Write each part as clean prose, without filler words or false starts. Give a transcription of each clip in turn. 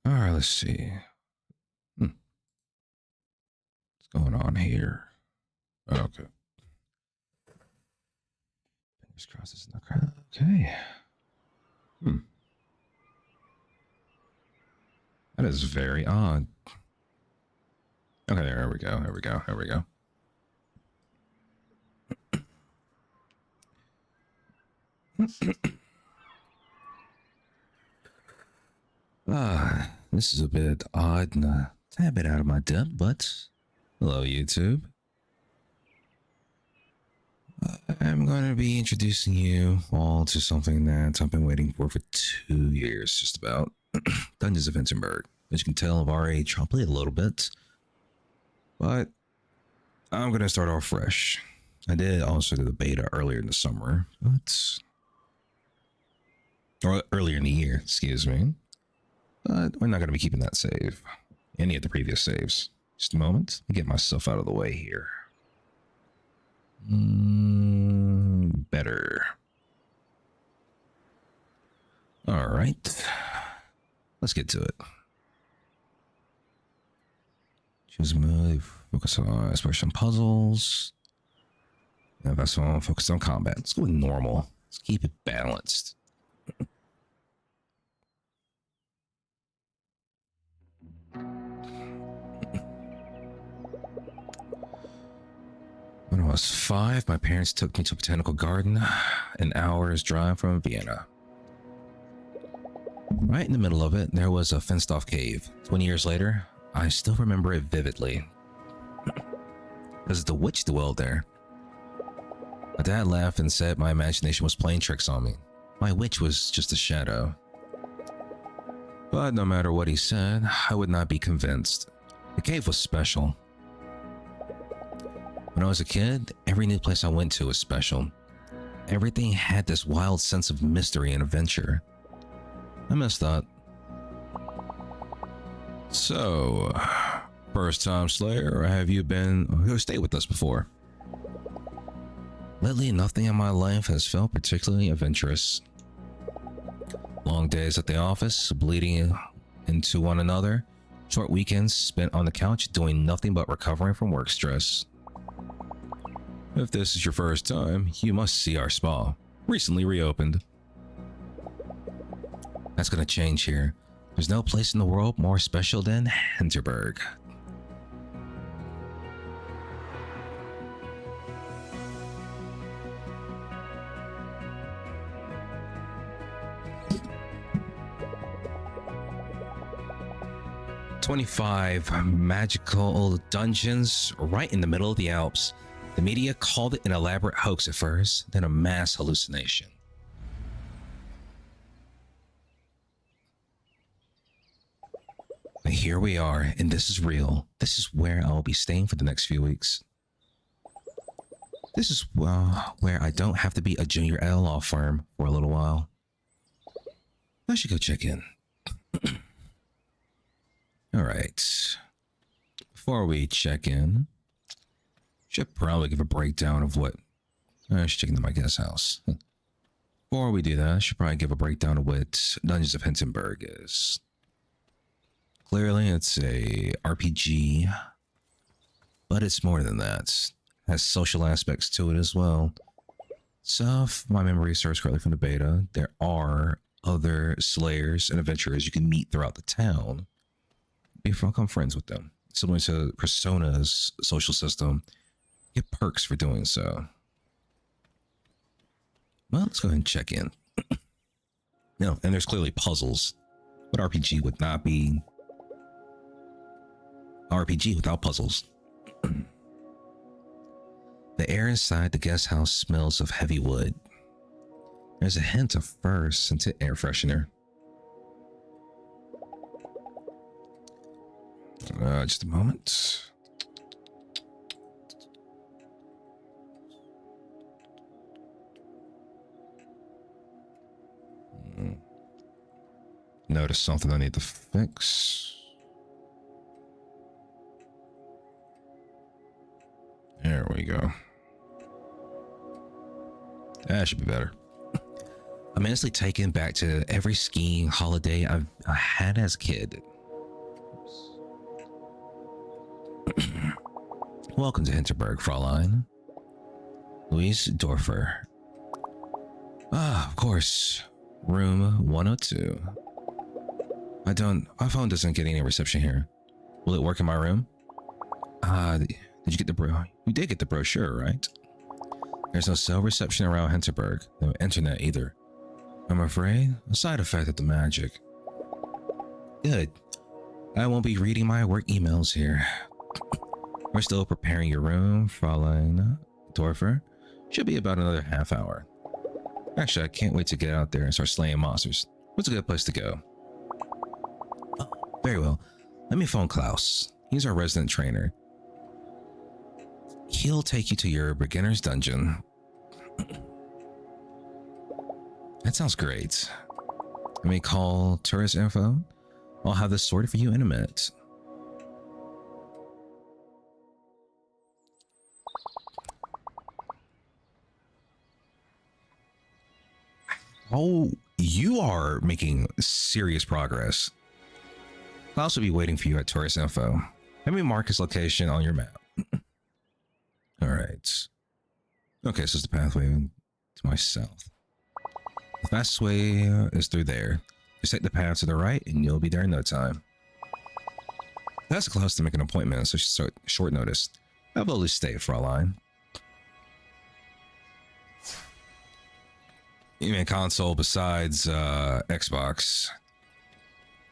All right, let's see. What's going on here? Okay. Fingers crossed it's not crap. Okay. That is very odd. Okay, there we go. There we go. There we go. This is a bit odd and a tad bit out of my depth, but hello, YouTube. I'm going to be introducing you all to something that I've been waiting for 2 years, just about. Dungeons of Hinterberg. As you can tell, of our age, I'll play a little bit, but I'm going to start off fresh. I did also do the beta earlier in the summer, or earlier in the year, excuse me. But we're not going to be keeping that save. Any of the previous saves. Just a moment. Let me get myself out of the way here. Better. All right. Let's get to it. Choose move. Focus on exploration puzzles. And that's all. Focus on combat. Let's go with normal. Let's keep it balanced. When I was 5, my parents took me to a botanical garden, an hour's drive from Vienna. Right in the middle of it, there was a fenced-off cave. 20 years later, I still remember it vividly. Because the witch dwelled there. My dad laughed and said my imagination was playing tricks on me. My witch was just a shadow. But no matter what he said, I would not be convinced. The cave was special. When I was a kid, every new place I went to was special. Everything had this wild sense of mystery and adventure. I missed that. So, first time Slayer, or have you stayed with us before? Lately, nothing in my life has felt particularly adventurous. Long days at the office, bleeding into one another. Short weekends spent on the couch doing nothing but recovering from work stress. If this is your first time, you must see our spa. Recently reopened. That's gonna change here. There's no place in the world more special than Hinterberg. "25 magical dungeons right in the middle of the Alps. The media called it an elaborate hoax at first, then a mass hallucination. But here we are, and this is real. This is where I'll be staying for the next few weeks. This is where I don't have to be a junior at a law firm for a little while. I should go check in." All right. Before we check in, should probably give a breakdown of what I should check into my guest house. Before we do that, I should probably give a breakdown of what Dungeons of Hinterberg is. Clearly, it's a RPG, but it's more than that. It has social aspects to it as well. So, if my memory serves correctly from the beta, there are other slayers and adventurers you can meet throughout the town. Become friends with them. Similar to Persona's social system, get perks for doing so. Well, let's go ahead and check in. No, and there's clearly puzzles. What RPG would not be RPG without puzzles? The air inside the guest house smells of heavy wood. There's a hint of fur-scented air freshener. Just a moment. Notice something I need to fix. There we go. That should be better. I'm honestly taken back to every skiing holiday I had as a kid. Welcome to Hinterberg, Fraulein. Louise Dorfer. Ah, of course. Room 102. My phone doesn't get any reception here. Will it work in my room? Did you get the You did get the brochure, right? There's no cell reception around Hinterberg. No internet either. I'm afraid a side effect of the magic. Good. I won't be reading my work emails here. We're still preparing your room, Fräulein Dorfer. Should be about another half hour. Actually, I can't wait to get out there and start slaying monsters. What's a good place to go? Oh, very well. Let me phone Klaus. He's our resident trainer. He'll take you to your beginner's dungeon. That sounds great. Let me call tourist info. I'll have this sorted for you in a minute. Oh, you are making serious progress. Klaus will be waiting for you at tourist info. Let me mark his location on your map. All right. Okay, so it's the pathway to my south. The fastest way is through there. Just take the path to the right and you'll be there in no time. That's Klaus to make an appointment, so short notice. Have a lovely stay, Fraulein. Even console besides Xbox.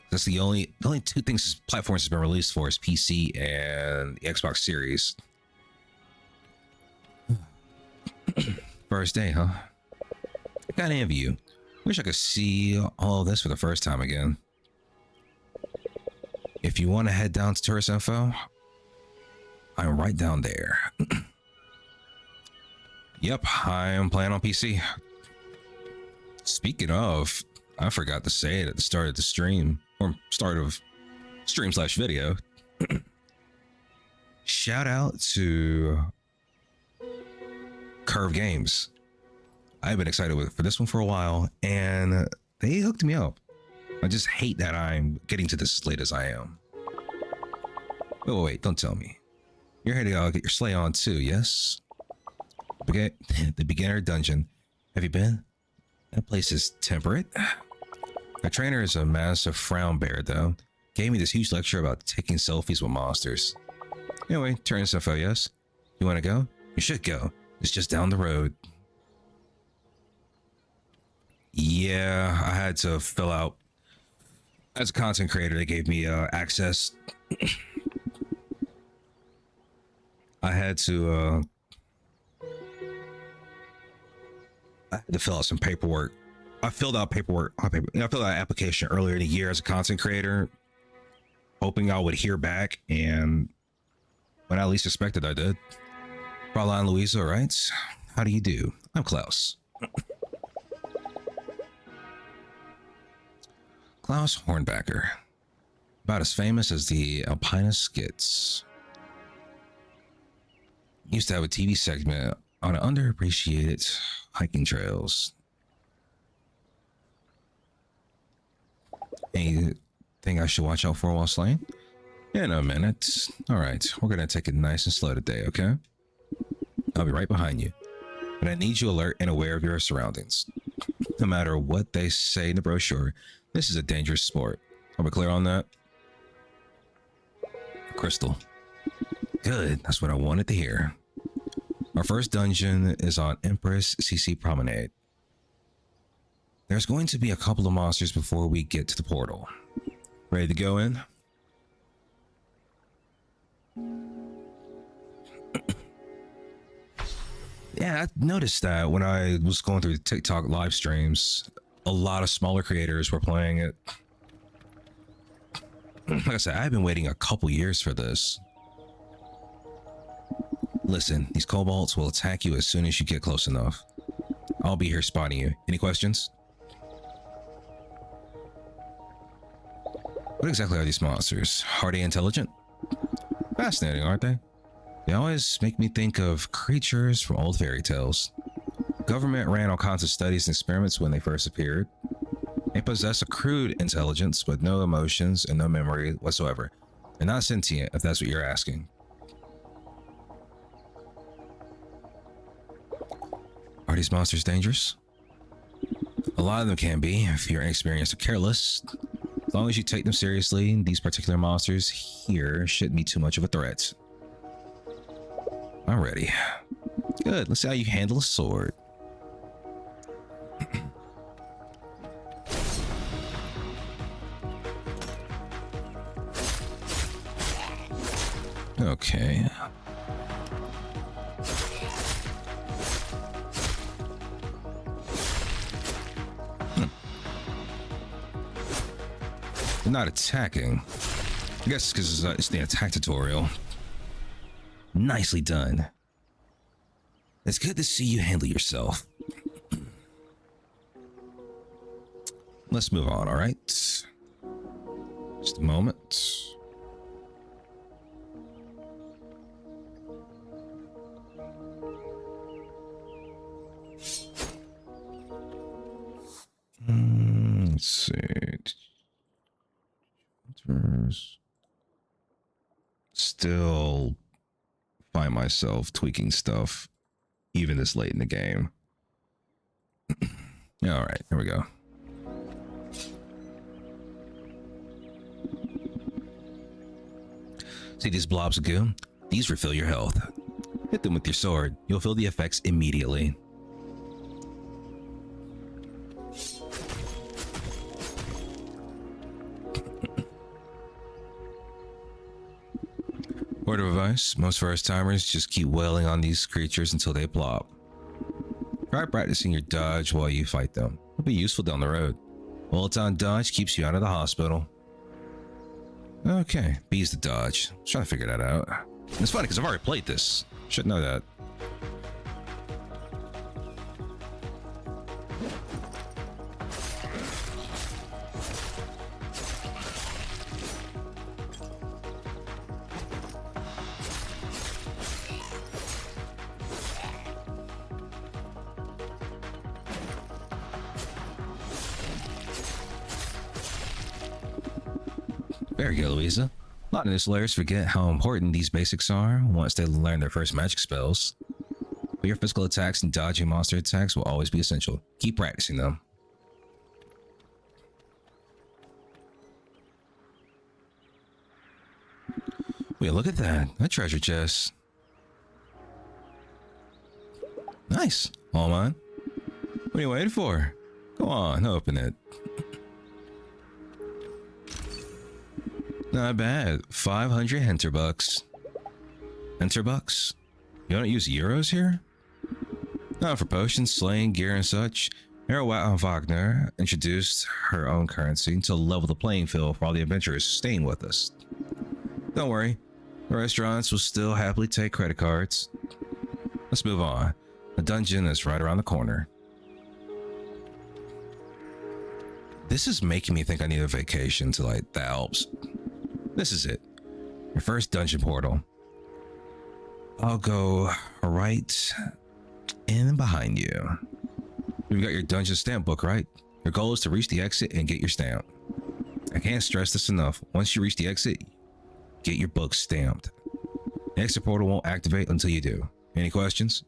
That's the only two things platforms has been released for is PC and the Xbox Series. First day, huh? I kinda envy you. Wish I could see all of this for the first time again. If you want to head down to tourist info, I'm right down there. Yep, I am playing on PC. Speaking of, I forgot to say it at the start of the stream, or start of stream/video. Shout out to Curve Games. I've been excited for this one for a while, and they hooked me up. I just hate that I'm getting to this as late as I am. Oh, wait, don't tell me. You're here to go get your sleigh on too, yes? The beginner dungeon. Have you been? That place is temperate. My trainer is a massive frown bear, though. Gave me this huge lecture about taking selfies with monsters. Anyway, turn info, yes? You want to go? You should go. It's just down the road. Yeah, I had to fill out. As a content creator, they gave me access. I had to fill out some paperwork. I filled out paperwork. I filled out an application earlier in the year as a content creator, hoping I would hear back, and when I least expected, I did. Fraulein Louisa, right? How do you do? I'm Klaus. Klaus Hornbacher. About as famous as the Alpine skits. Used to have a TV segment on underappreciated hiking trails. Anything I should watch out for while slaying? In a minute. All right, we're gonna take it nice and slow today, okay? I'll be right behind you. But I need you alert and aware of your surroundings. No matter what they say in the brochure, this is a dangerous sport. Are we clear on that? Crystal. Good, that's what I wanted to hear. Our first dungeon is on Empress CC Promenade. There's going to be a couple of monsters before we get to the portal. Ready to go in? Yeah, I noticed that when I was going through TikTok live streams, a lot of smaller creators were playing it. Like I said, I've been waiting a couple years for this. Listen, these kobolds will attack you as soon as you get close enough. I'll be here spotting you. Any questions? What exactly are these monsters? Are they intelligent? Fascinating, aren't they? They always make me think of creatures from old fairy tales. Government ran all kinds of studies and experiments when they first appeared. They possess a crude intelligence with no emotions and no memory whatsoever. They're not sentient, if that's what you're asking. Are these monsters dangerous? A lot of them can be if you're inexperienced or careless. As long as you take them seriously, these particular monsters here shouldn't be too much of a threat. I'm ready. Good, let's see how you handle a sword. Okay. They're not attacking. I guess because it's the attack tutorial. Nicely done. It's good to see you handle yourself. Let's move on, all right? Just a moment. Let's see. Still find myself tweaking stuff even this late in the game. All right, here we go. See these blobs of goo? These refill your health. Hit them with your sword. You'll feel the effects immediately. Word of advice, most first timers just keep wailing on these creatures until they plop. Try practicing your dodge while you fight them. It'll be useful down the road. Well-timed dodge keeps you out of the hospital. Okay, B's the dodge. I was trying to figure that out. It's funny because I've already played this. Should know that. Very good, Louisa. A lot of new slayers forget how important these basics are once they learn their first magic spells. But your physical attacks and dodging monster attacks will always be essential. Keep practicing them. Wait, look at that. That treasure chest. Nice. All mine. What are you waiting for? Go on, open it. Not bad. 500 Hinterbucks. Hinterbucks? You don't use euros here? Not for potions, slaying, gear, and such. Erwin Wagner introduced her own currency to level the playing field for all the adventurers staying with us. Don't worry, the restaurants will still happily take credit cards. Let's move on. The dungeon is right around the corner. This is making me think I need a vacation to like the Alps. This is it. Your first dungeon portal. I'll go right in behind you. You've got your dungeon stamp book, right? Your goal is to reach the exit and get your stamp. I can't stress this enough. Once you reach the exit, get your book stamped. The exit portal won't activate until you do. Any questions?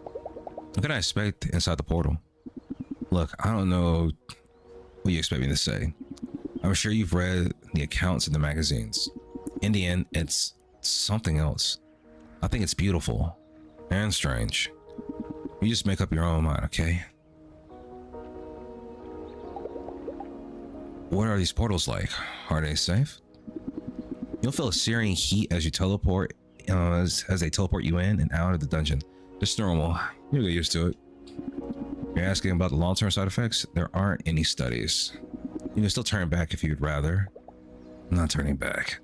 What can I expect inside the portal? Look, I don't know what you expect me to say. I'm sure you've read the accounts in the magazines. In the end, it's something else. I think it's beautiful and strange. You just make up your own mind, okay? What are these portals like? Are they safe? You'll feel a searing heat as you teleport, as they teleport you in and out of the dungeon. It's normal. You'll get used to it. You're asking about the long-term side effects? There aren't any studies. You can still turn back if you'd rather. I'm not turning back.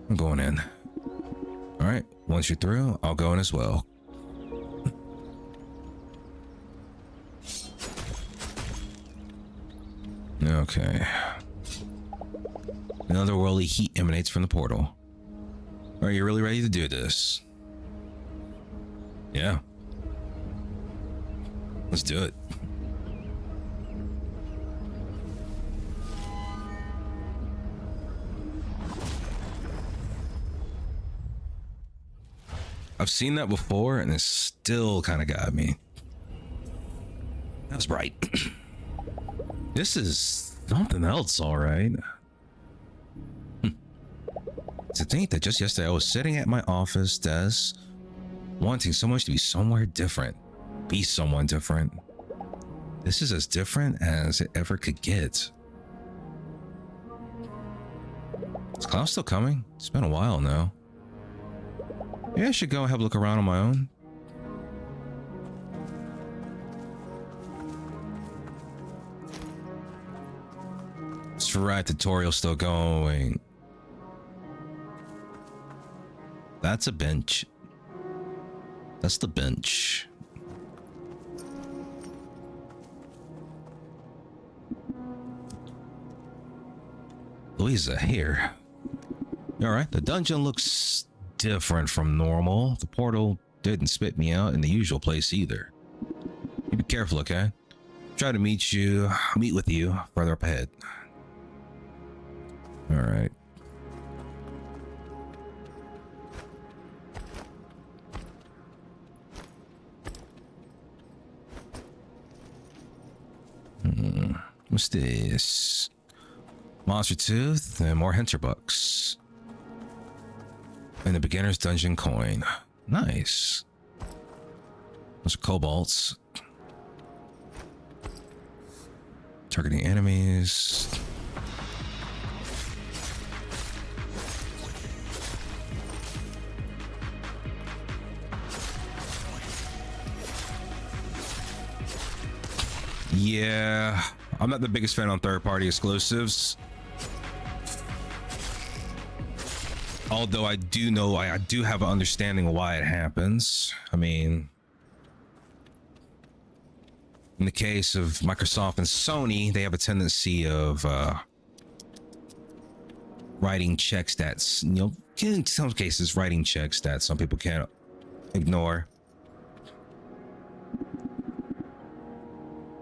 I'm going in. Alright, once you're through, I'll go in as well. Okay. Another otherworldly heat emanates from the portal. Are you really ready to do this? Yeah. Let's do it. I've seen that before, and it still kind of got me. That was bright. This is something else, all right. To think that just yesterday I was sitting at my office desk, wanting so much to be somewhere different, be someone different. This is as different as it ever could get. Is Klaus still coming? It's been a while now. Yeah, I should go and have a look around on my own. That's right, tutorial's still going. That's a bench. That's the bench. Louisa here. Alright, the dungeon looks different from normal. The portal didn't spit me out in the usual place either. You be careful, okay? Try to meet with you further up ahead. Alright. What's this? Monster Tooth and more Hinterbucks. And the beginner's dungeon coin. Nice. Those are kobolds. Targeting enemies. Yeah, I'm not the biggest fan on third-party exclusives. Although I do know, I do have an understanding of why it happens. I mean, in the case of Microsoft and Sony, they have a tendency of writing checks that's, in some cases, writing checks that some people can't ignore.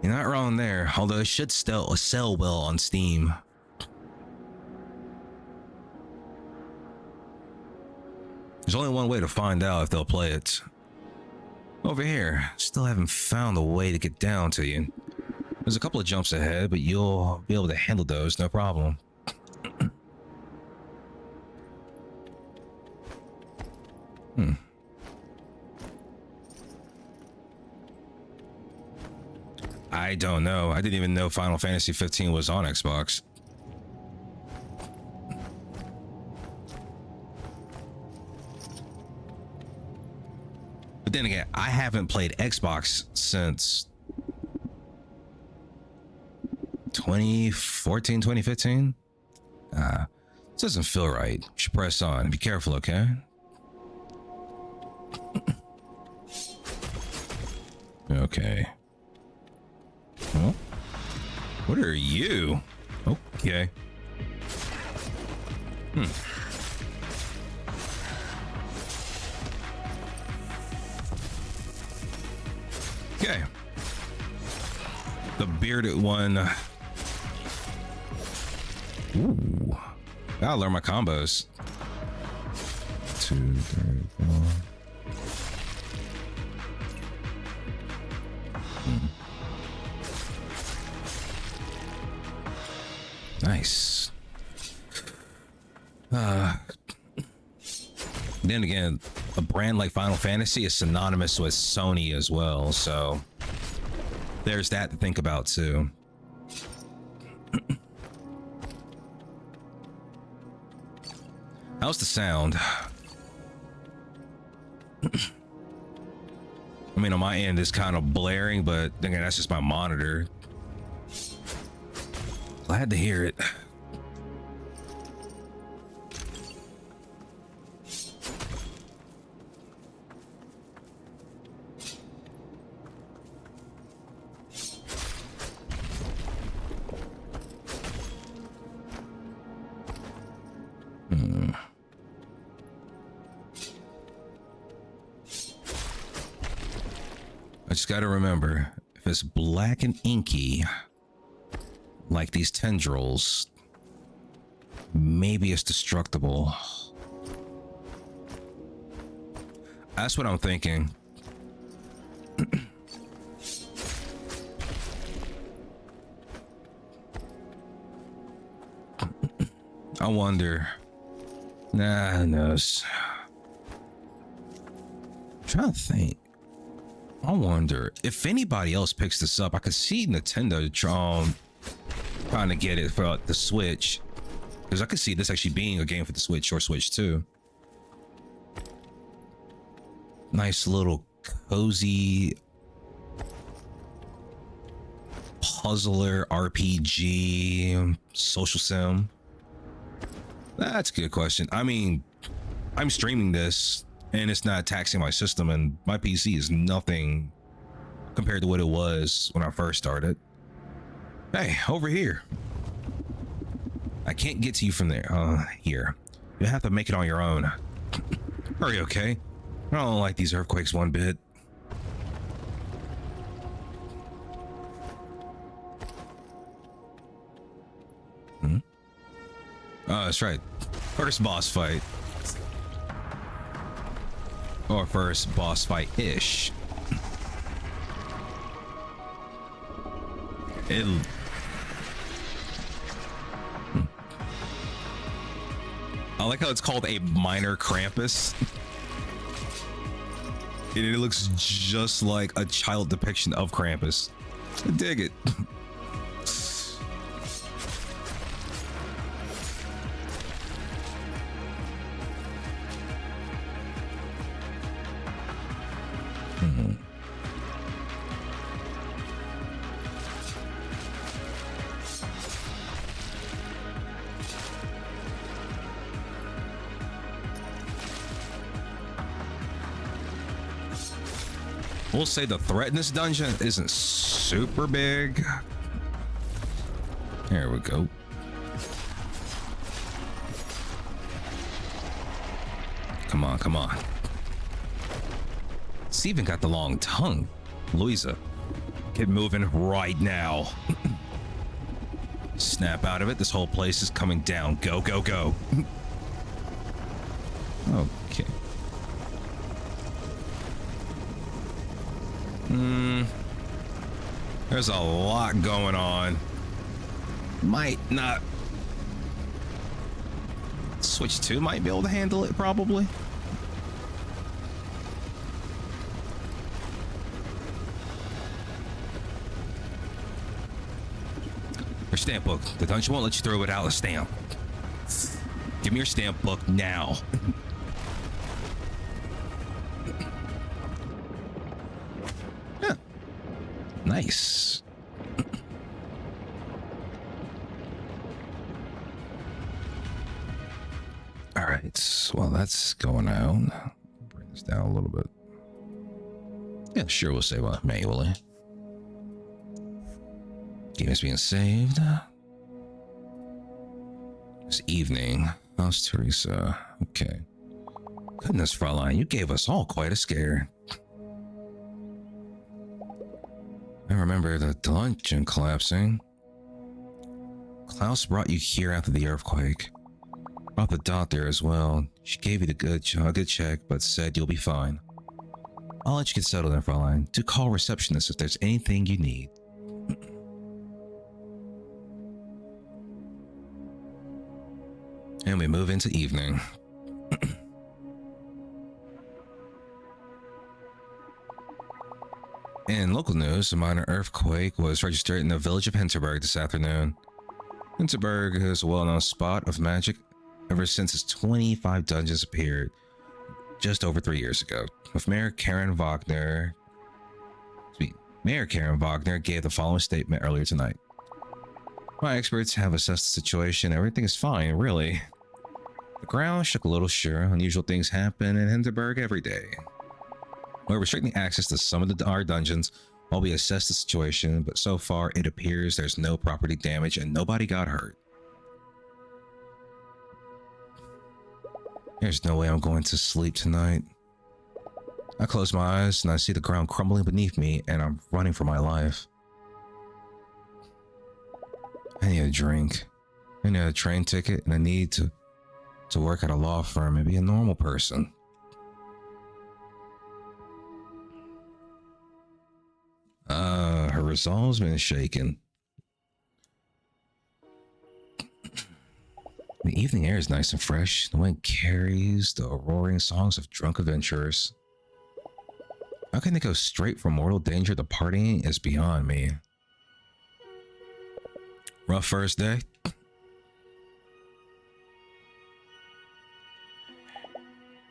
You're not wrong there, although it should still sell well on Steam. There's only one way to find out if they'll play it. Over here, still haven't found a way to get down to you. There's a couple of jumps ahead, but you'll be able to handle those, no problem. I don't know. I didn't even know Final Fantasy 15 was on Xbox. But then again, I haven't played Xbox since 2014, 2015. It doesn't feel right. You should press on. Be careful, okay? Okay. Well, what are you? Okay. Okay. The bearded one. Ooh. Gotta learn my combos. 2, 3, 4. Nice. Then again, a brand like Final Fantasy is synonymous with Sony as well, so there's that to think about too. How's the sound? I mean, on my end, it's kind of blaring, but again, that's just my monitor. Glad to hear it. I just gotta remember, if it's black and inky, like these tendrils, maybe it's destructible. That's what I'm thinking. I wonder. Nah, who knows? I'm trying to think. I wonder if anybody else picks this up. I could see Nintendo trying to get it for the Switch, because I could see this actually being a game for the Switch or Switch 2. Nice little cozy puzzler RPG social sim. That's a good question. I mean, I'm streaming this and it's not taxing my system, and my PC is nothing compared to what it was when I first started. Hey, over here. I can't get to you from there. Here. You have to make it on your own. Hurry, okay? I don't like these earthquakes one bit. Oh, that's right. First boss fight. Or first boss fight-ish. I like how it's called a minor Krampus. It looks just like a child depiction of Krampus. I dig it. We'll say the threat in this dungeon isn't super big. There we go. Come on, come on. It's even got the long tongue. Louisa, get moving right now. Snap out of it. This whole place is coming down. Go, go, go. Okay. There's a lot going on. Might not. Switch 2 might be able to handle it, probably. Your stamp book. The dungeon won't let you through without a stamp. Give me your stamp book now. Yeah. Nice. All right. Well, that's going out. Bring this down a little bit. Yeah, sure. We'll save manually. Game is being saved. This evening. How's Teresa? Okay. Goodness, Fraulein, you gave us all quite a scare. I remember the dungeon collapsing. Klaus brought you here after the earthquake. Brought the doctor as well. She gave you the good check, but said you'll be fine. I'll let you get settled in, Fraulein. Do call receptionist if there's anything you need. And we move into evening. In local news, a minor earthquake was registered in the village of Hinterberg this afternoon. Hinterberg is a well-known spot of magic ever since its 25 dungeons appeared just over 3 years ago. With Mayor Karen Wagner gave the following statement earlier tonight. My experts have assessed the situation. Everything is fine, really. The ground shook a little, sure. Unusual things happen in Hinterberg every day. We're restricting access to some of our dungeons while we assess the situation, but so far it appears there's no property damage and nobody got hurt. There's no way I'm going to sleep tonight. I close my eyes and I see the ground crumbling beneath me and I'm running for my life. I need a drink. I need a train ticket and I need to work at a law firm and be a normal person. resolve's been shaken. The evening air is nice and fresh. The wind carries the roaring songs of drunk adventurers. How can they go straight from mortal danger to partying is beyond me. Rough first day?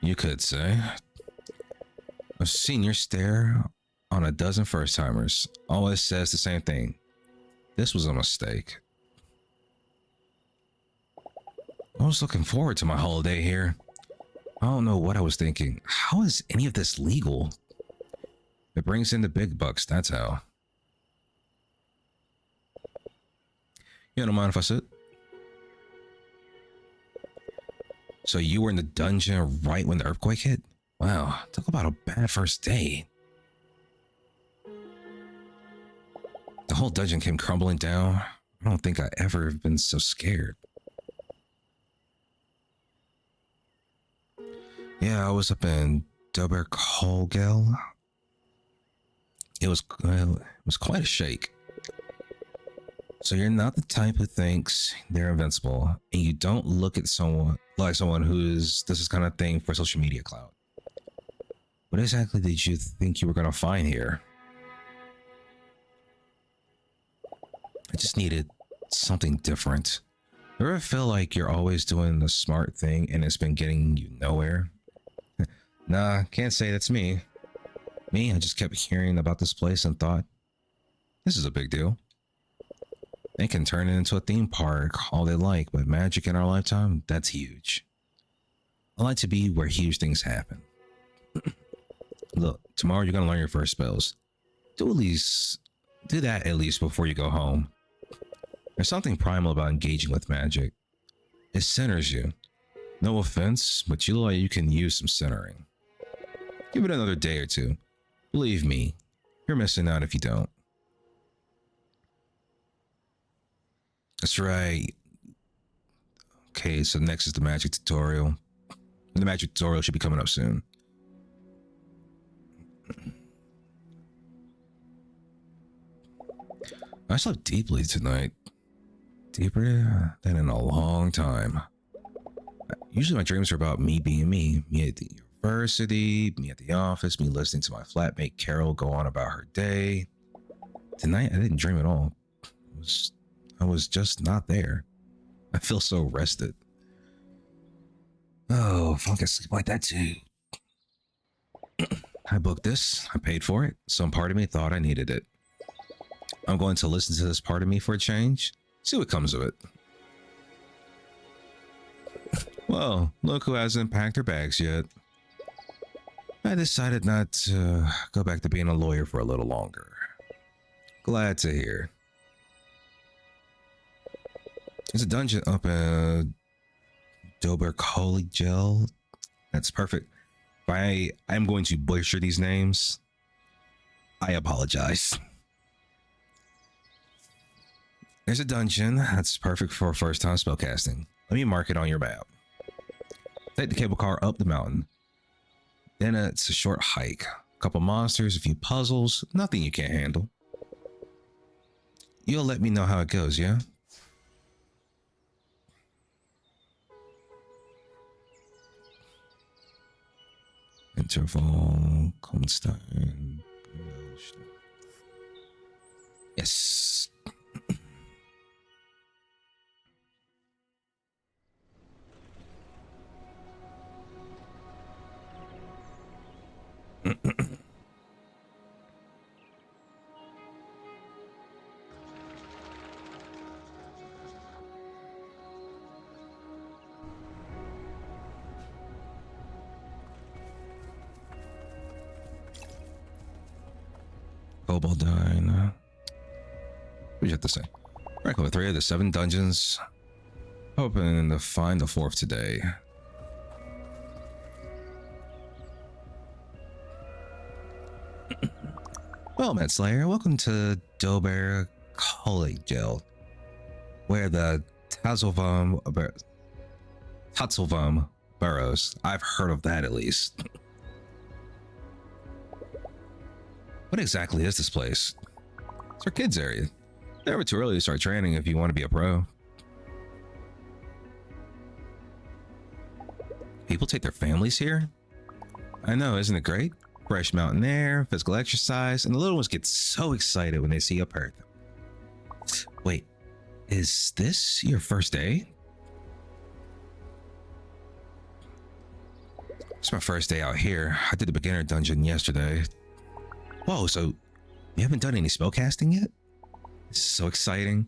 You could say. I've seen your stare on a dozen first-timers. Always says the same thing. This was a mistake. I was looking forward to my holiday here. I don't know what I was thinking. How is any of this legal? It brings in the big bucks, that's how. You don't mind if I sit? So you were in the dungeon right when the earthquake hit? Wow, talk about a bad first day. The whole dungeon came crumbling down. I don't think I ever have been so scared. Yeah, I was up in Hinterberg. It was quite a shake. So you're not the type who thinks they're invincible, and you don't look at someone like someone who's does this kind of thing for social media clout. What exactly did you think you were gonna find here? I just needed something different. You ever feel like you're always doing the smart thing and it's been getting you nowhere? Nah, can't say that's me. I just kept hearing about this place and thought, this is a big deal. They can turn it into a theme park all they like, but magic in our lifetime, that's huge. I like to be where huge things happen. Look, tomorrow you're gonna learn your first spells. Do that at least before you go home. There's something primal about engaging with magic. It centers you. No offense, but you look like you can use some centering. Give it another day or two. Believe me, you're missing out if you don't. That's right. Okay, so next is the magic tutorial. And the magic tutorial should be coming up soon. I slept deeply tonight. Deeper than in a long time. Usually my dreams are about me being me. Me at the university, me at the office, me listening to my flatmate Carol go on about her day. Tonight I didn't dream at all. I was just not there. I feel so rested. Oh, if I can sleep like that too. I booked this, I paid for it. Some part of me thought I needed it. I'm going to listen to this part of me for a change. See what comes of it. Well, look who hasn't packed her bags yet. I decided not to go back to being a lawyer for a little longer. Glad to hear. There's a dungeon up in CurveGamesOfficial. That's perfect. If I'm going to butcher these names, I apologize. There's a dungeon that's perfect for first-time spellcasting. Let me mark it on your map. Take the cable car up the mountain. Then it's a short hike. A couple monsters, a few puzzles, nothing you can't handle. You'll let me know how it goes, yeah? Interval, Colenstein. Yes. Koboldine. What do you have to say? Rank level 3 of the 7 dungeons. Hoping to find the 4th today. Well, Manslayer, welcome to Dober Collegial, where the Tatzelvam burrows. I've heard of that at least. What exactly is this place? It's our kids area. Never too early to start training if you want to be a pro. People take their families here? I know, isn't it great? Fresh mountain air, physical exercise, and the little ones get so excited when they see a parrot. Wait, is this your first day? It's my first day out here. I did the beginner dungeon yesterday. Whoa, so you haven't done any spellcasting yet? This is so exciting.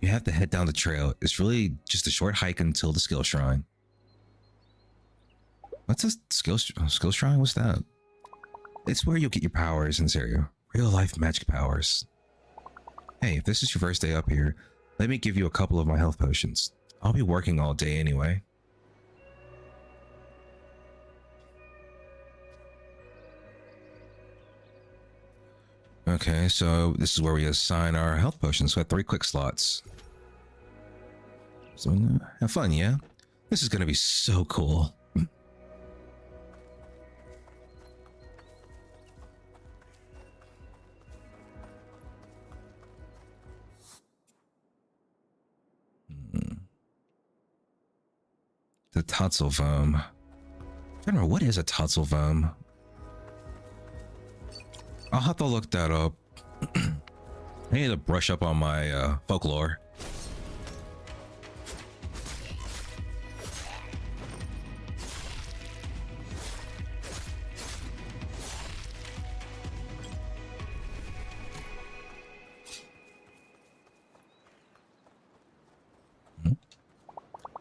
You have to head down the trail. It's really just a short hike until the skill shrine. What's a skill shrine? What's that? It's where you'll get your powers in this area. Real life magic powers. Hey, if this is your first day up here, let me give you a couple of my health potions. I'll be working all day anyway. Okay, so this is where we assign our health potions. We have 3 quick slots. So have fun, yeah? This is gonna be so cool. The Tatzelworm. I don't know, what is a Tatzelworm? I'll have to look that up. I need to brush up on my folklore.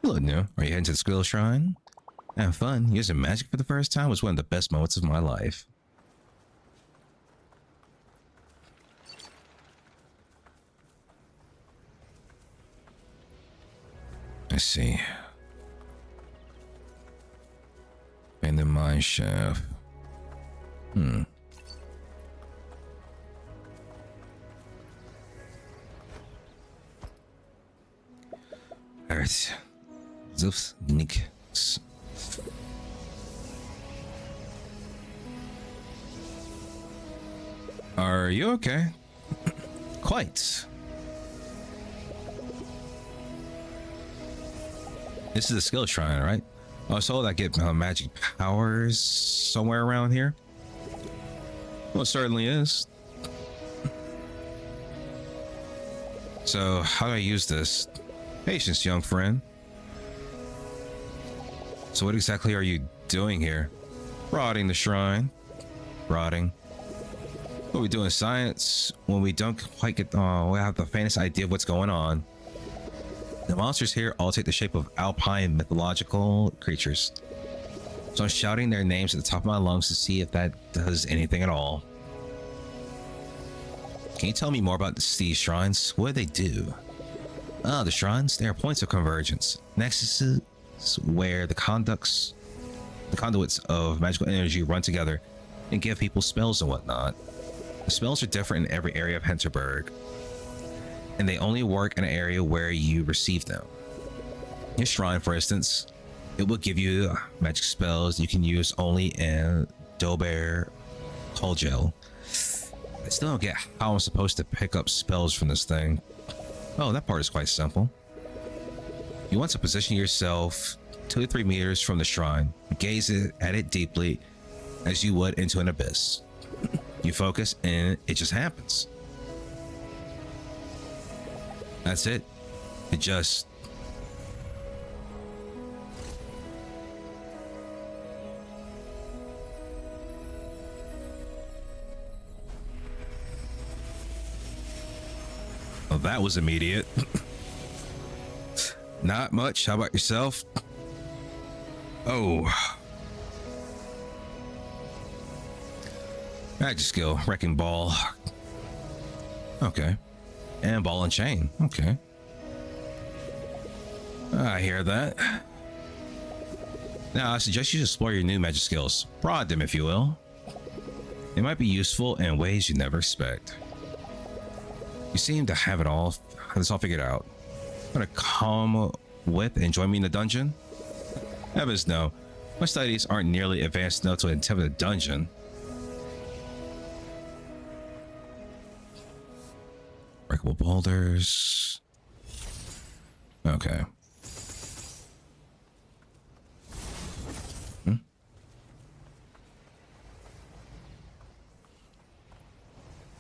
Hello, new. Are you heading to the skill shrine? Have fun. Using magic for the first time was one of the best moments of my life. I see. And the mine shaft. Alright. Zufs, Nick. Are you okay? Quite. This is the skill shrine, right? Oh, so I get magic powers somewhere around here? Well, it certainly is. So, how do I use this? Patience, young friend. So what exactly are you doing here? Rotting the shrine. Rotting. What we do in science when we don't quite get, we have the faintest idea of what's going on. The monsters here all take the shape of Alpine mythological creatures. So I'm shouting their names at the top of my lungs to see if that does anything at all. Can you tell me more about these shrines? What do they do? The shrines, they are points of convergence. Nexuses where the conduits of magical energy run together and give people spells and whatnot. The spells are different in every area of Hinterberg, and they only work in an area where you receive them. Your shrine, for instance, it will give you magic spells you can use only in Dober Colgel. I still don't get how I'm supposed to pick up spells from this thing. Oh, that part is quite simple. You want to position yourself 2 to 3 meters from the shrine. Gaze at it deeply as you would into an abyss. You focus and it just happens. That's it. It just... Well, that was immediate. Not much. How about yourself? Oh. Magic skill, wrecking ball. Okay. And ball and chain. Okay. I hear that. Now, I suggest you explore your new magic skills. Prod them, if you will. They might be useful in ways you never expect. You seem to have this all figured out. Want to come with and join me in the dungeon? Heavens no. My studies aren't nearly advanced enough to attempt a dungeon. Breakable boulders. Okay.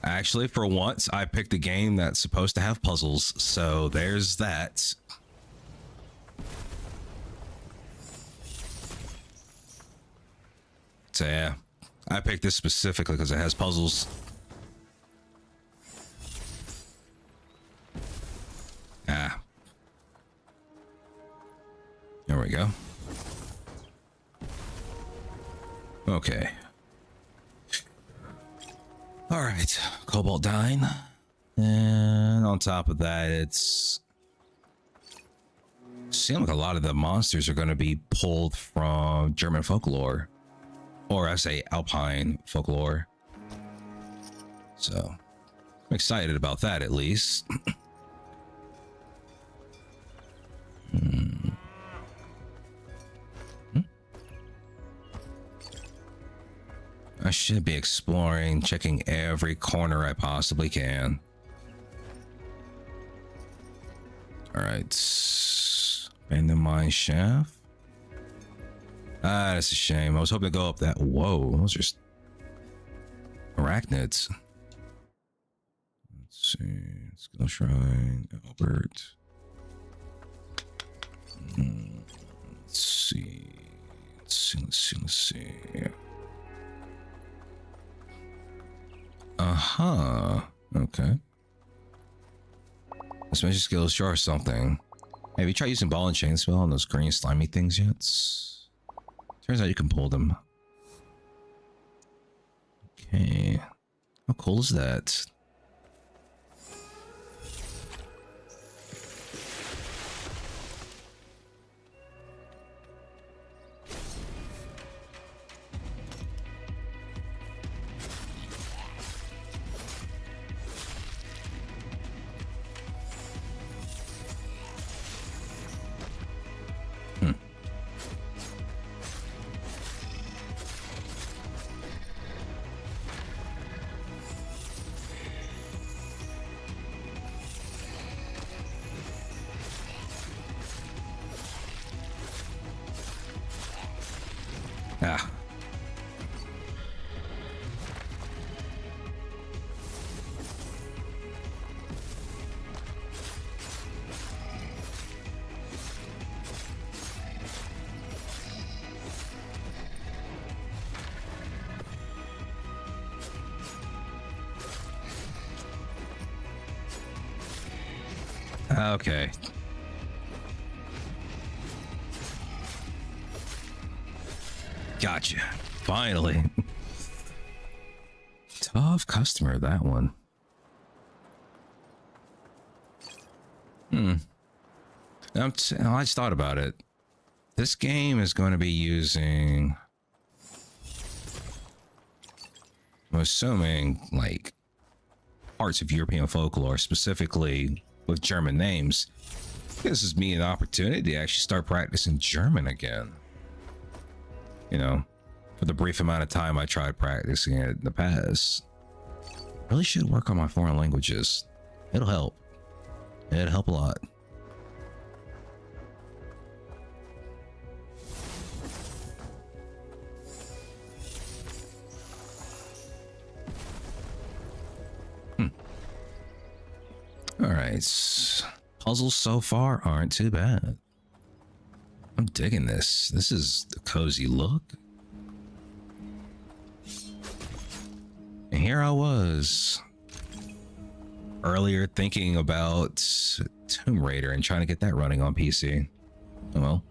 Actually, for once, I picked a game that's supposed to have puzzles, so there's that. So yeah, I picked this specifically because it has puzzles. Ah. There we go. Okay. All right, Cobalt Dine. And on top of that, it's seems like a lot of the monsters are going to be pulled from German folklore, or I say Alpine folklore. So I'm excited about that, at least. I should be exploring, checking every corner I possibly can. All right, abandoned mine shaft. Ah, that's a shame. I was hoping to go up that. Whoa, those are just arachnids. Let's see. Skill shrine, Albert. Let's see. Let's see. Okay. This magic skill is sure something. Have you tried using ball and chain spell on those green slimy things yet? Turns out you can pull them. Okay. How cool is that? Ah. Okay. Gotcha. Finally. Tough customer, that one. I just thought about it. This game is going to be using, I'm assuming, like, parts of European folklore, specifically with German names. This is me an opportunity to actually start practicing German again. You know, for the brief amount of time I tried practicing it in the past. Really should work on my foreign languages. It'll help. It'll help a lot. All right. Puzzles so far aren't too bad. I'm digging this. This is the cozy look. And here I was earlier thinking about Tomb Raider and trying to get that running on PC. Oh well.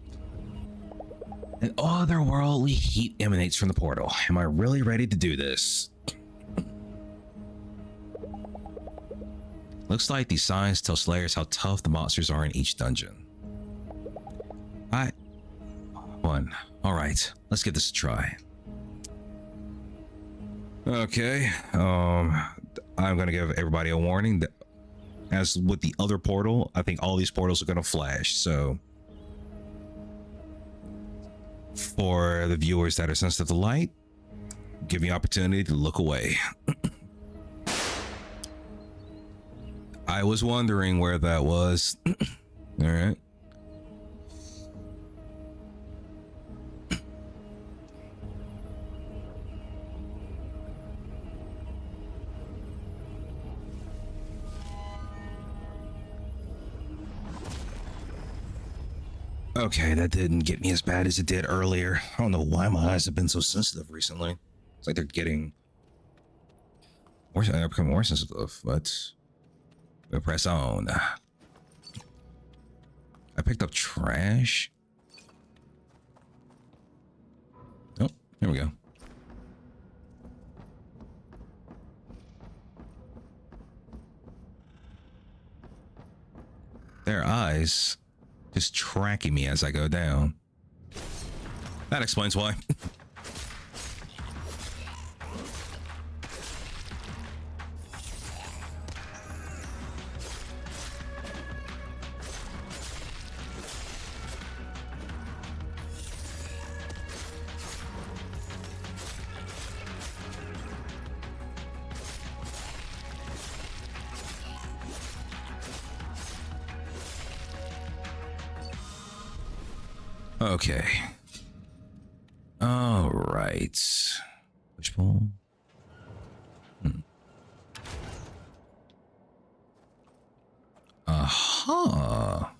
An otherworldly heat emanates from the portal. Am I really ready to do this? Looks like these signs tell Slayers how tough the monsters are in each dungeon. All right, let's give this a try. Okay, I'm gonna give everybody a warning that, as with the other portal, I think all these portals are gonna flash. So, for the viewers that are sensitive to light, give me opportunity to look away. I was wondering where that was. All right. Okay, that didn't get me as bad as it did earlier. I don't know why my eyes have been so sensitive recently. It's like they're getting worse. They're becoming more sensitive, but we'll press on. I picked up trash. Oh, here we go. Their eyes just tracking me as I go down. That explains why. Okay. All right. Push pull. Aha.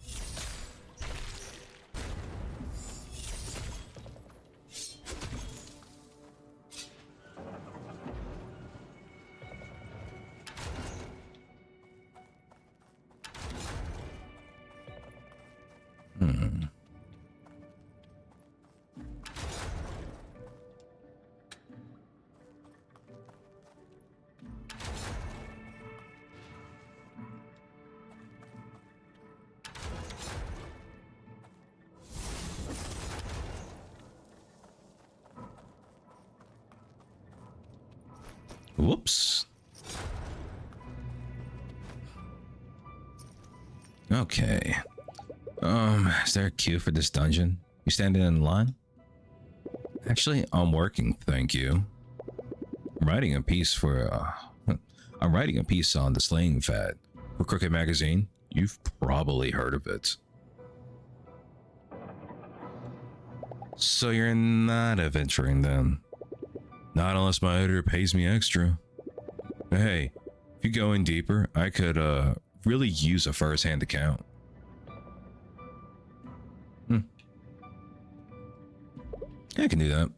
Whoops. Okay. Is there a queue for this dungeon? You standing in line? Actually, I'm working, thank you. I'm writing a piece for, I'm writing a piece on the slaying fad for Crooked Magazine. You've probably heard of it. So you're not adventuring then? Not unless my editor pays me extra. But hey, if you go in deeper, I could, really use a first-hand account. I can do that.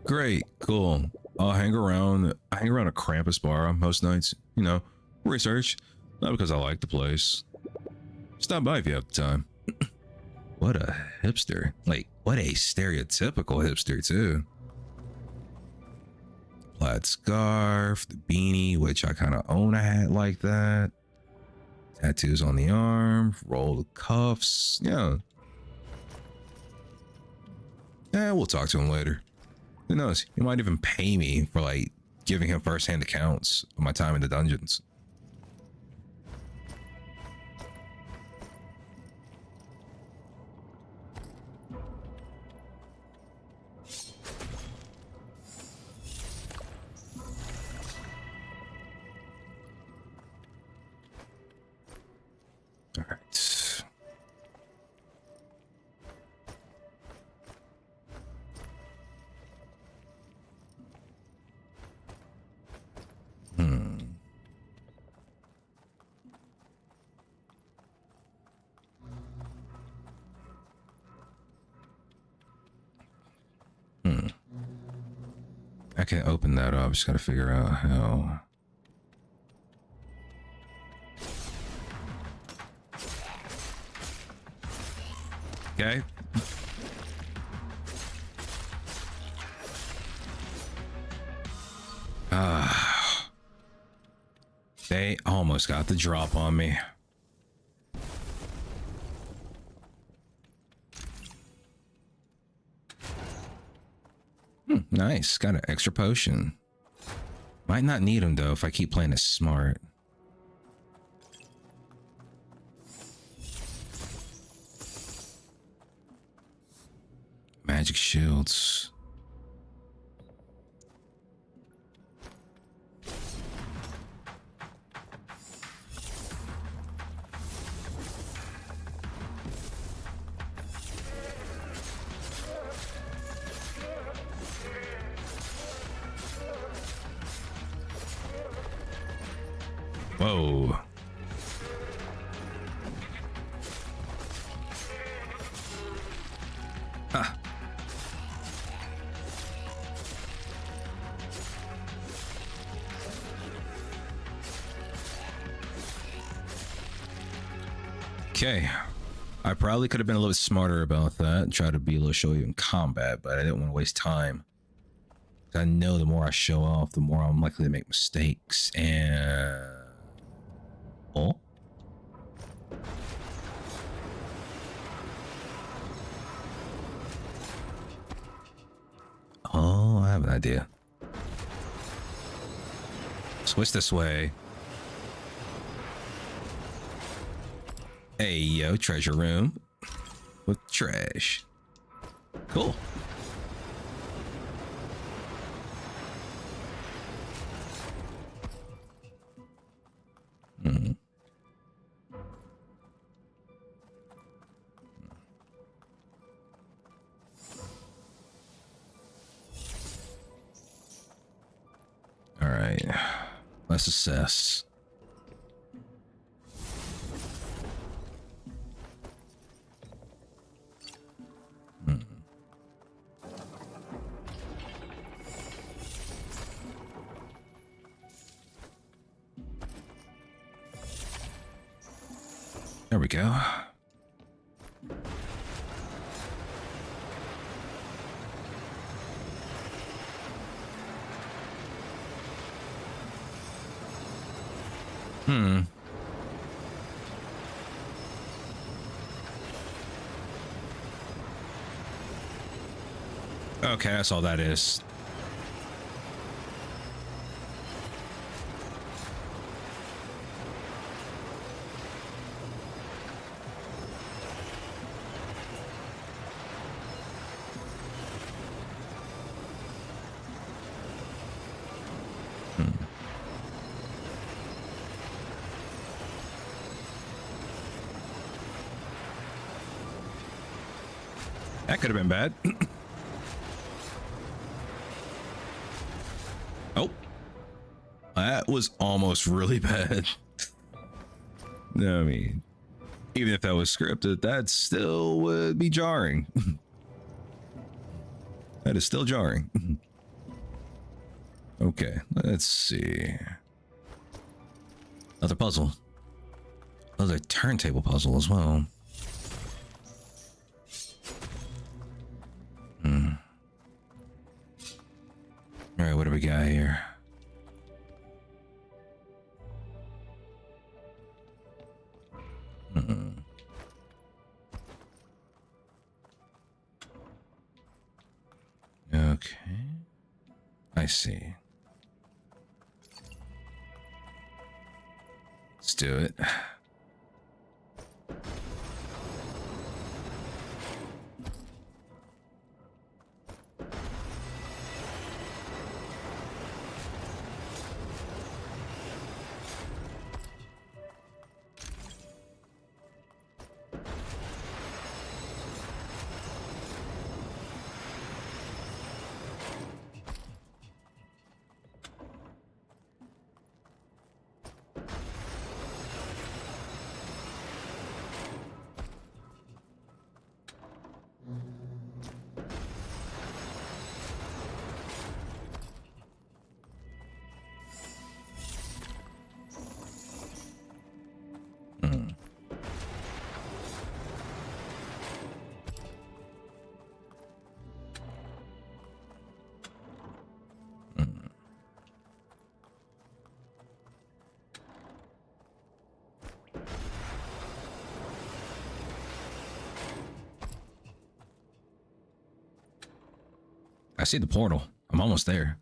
Great, cool. I'll hang around a Krampus bar most nights. You know, research. Not because I like the place. Stop by if you have the time. What a hipster. Like, what a stereotypical hipster, too. Plaid scarf, the beanie, which I kind of own a hat like that. Tattoos on the arm, roll the cuffs. Yeah. Yeah, we'll talk to him later. Who knows? He might even pay me for, like, giving him first-hand accounts of my time in the dungeons. All right. I can open that up. Just gotta figure out how. Okay. They almost got the drop on me. Nice. Got an extra potion. Might not need him though if I keep playing it smart. Magic shields. Whoa. Huh. Okay. I probably could have been a little bit smarter about that and try to be a little showy in combat, but I didn't want to waste time. I know the more I show off, the more I'm likely to make mistakes. And oh, I have an idea. Switch this way. Hey, yo, treasure room with trash. Cool. All right, let's assess. There we go. Okay, that's all that is. That could have been bad. Oh, that was almost really bad. No, I mean, even if that was scripted, that still would be jarring. That is still jarring. Okay, let's see. Another puzzle. Another turntable puzzle as well. All right, what do we got here? Okay, I see. Let's do it. I see the portal. I'm almost there.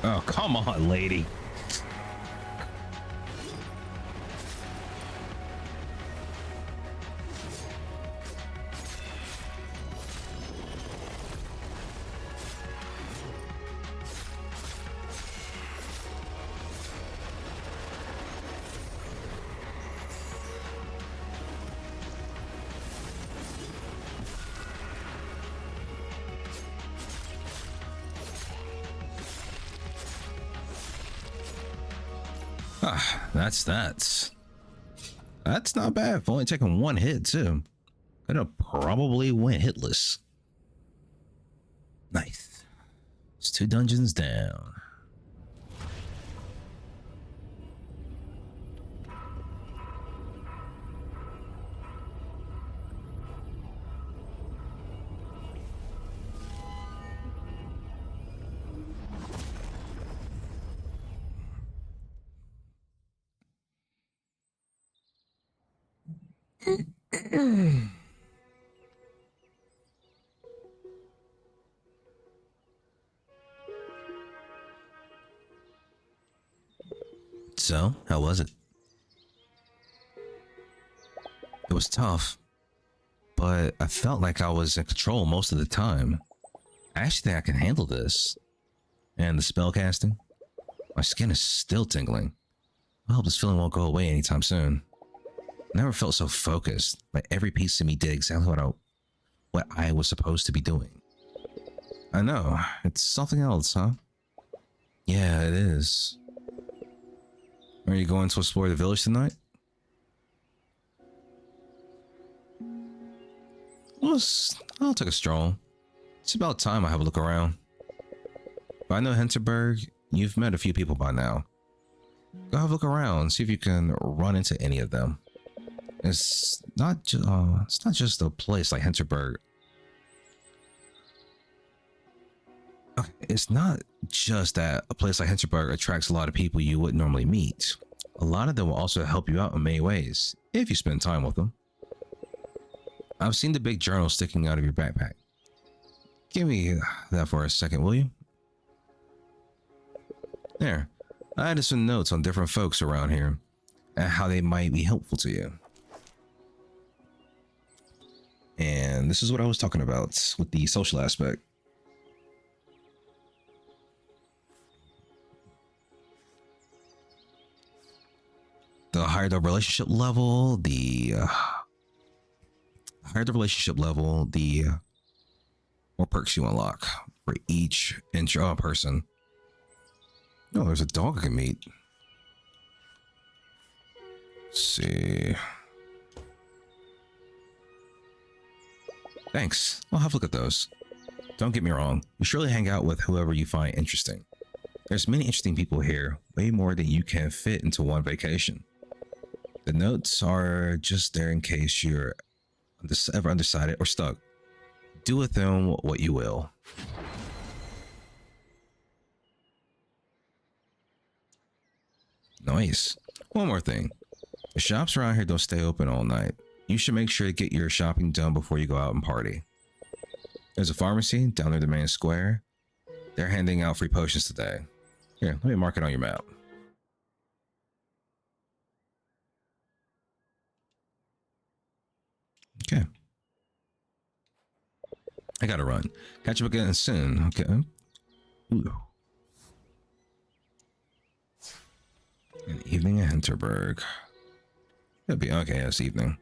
Oh, come on, lady. Ah, that's that. That's not bad. For only taking one hit, too. Could have probably went hitless. Nice. It's 2 dungeons down. So, how was it? It was tough, but I felt like I was in control most of the time. I actually think I can handle this. And the spell casting? My skin is still tingling. I hope this feeling won't go away anytime soon. I never felt so focused, but every piece of me did exactly what I was supposed to be doing. I know, it's something else, huh? Yeah, it is. Are you going to explore the village tonight? I'll take a stroll. It's about time I have a look around. If I know Hinterberg, you've met a few people by now. Go have a look around, see if you can run into any of them. It's not just a place like Hinterberg. It's not just that a place like Hinterberg attracts a lot of people you wouldn't normally meet. A lot of them will also help you out in many ways, if you spend time with them. I've seen the big journal sticking out of your backpack. Give me that for a second, will you? There. I added some notes on different folks around here and how they might be helpful to you. And this is what I was talking about with the social aspect. The higher the relationship level, the more perks you unlock for each intro person. No, there's a dog I can meet. Let's see. Thanks. I'll have a look at those. Don't get me wrong. You surely hang out with whoever you find interesting. There's many interesting people here, way more than you can fit into one vacation. The notes are just there in case you're ever undecided or stuck. Do with them what you will. Nice. One more thing. The shops around here don't stay open all night. You should make sure to get your shopping done before you go out and party. There's a pharmacy down near the main square. They're handing out free potions today. Here, let me mark it on your map. Okay. I gotta run. Catch up again soon. Okay. Ooh. An evening at Hinterberg. It'll be okay. It's evening.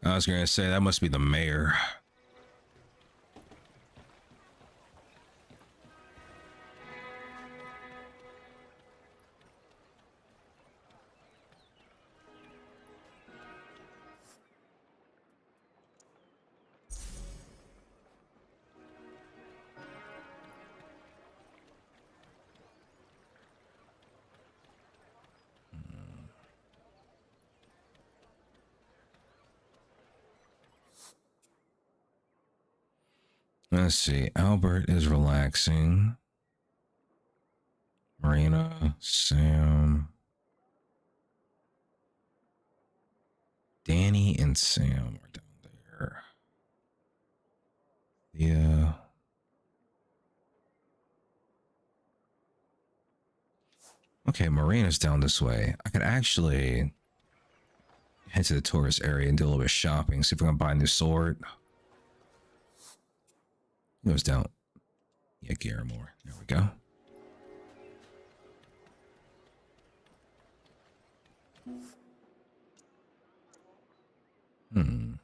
I was gonna say that must be the mayor. Let's see. Albert is relaxing. Marina, Sam, Danny, and Sam are down there. Yeah. Okay, Marina's down this way. I could actually head to the tourist area and do a little bit of shopping. See if we're gonna buy a new sword. It goes down. Yeah, Garamore. There we go. Hmm.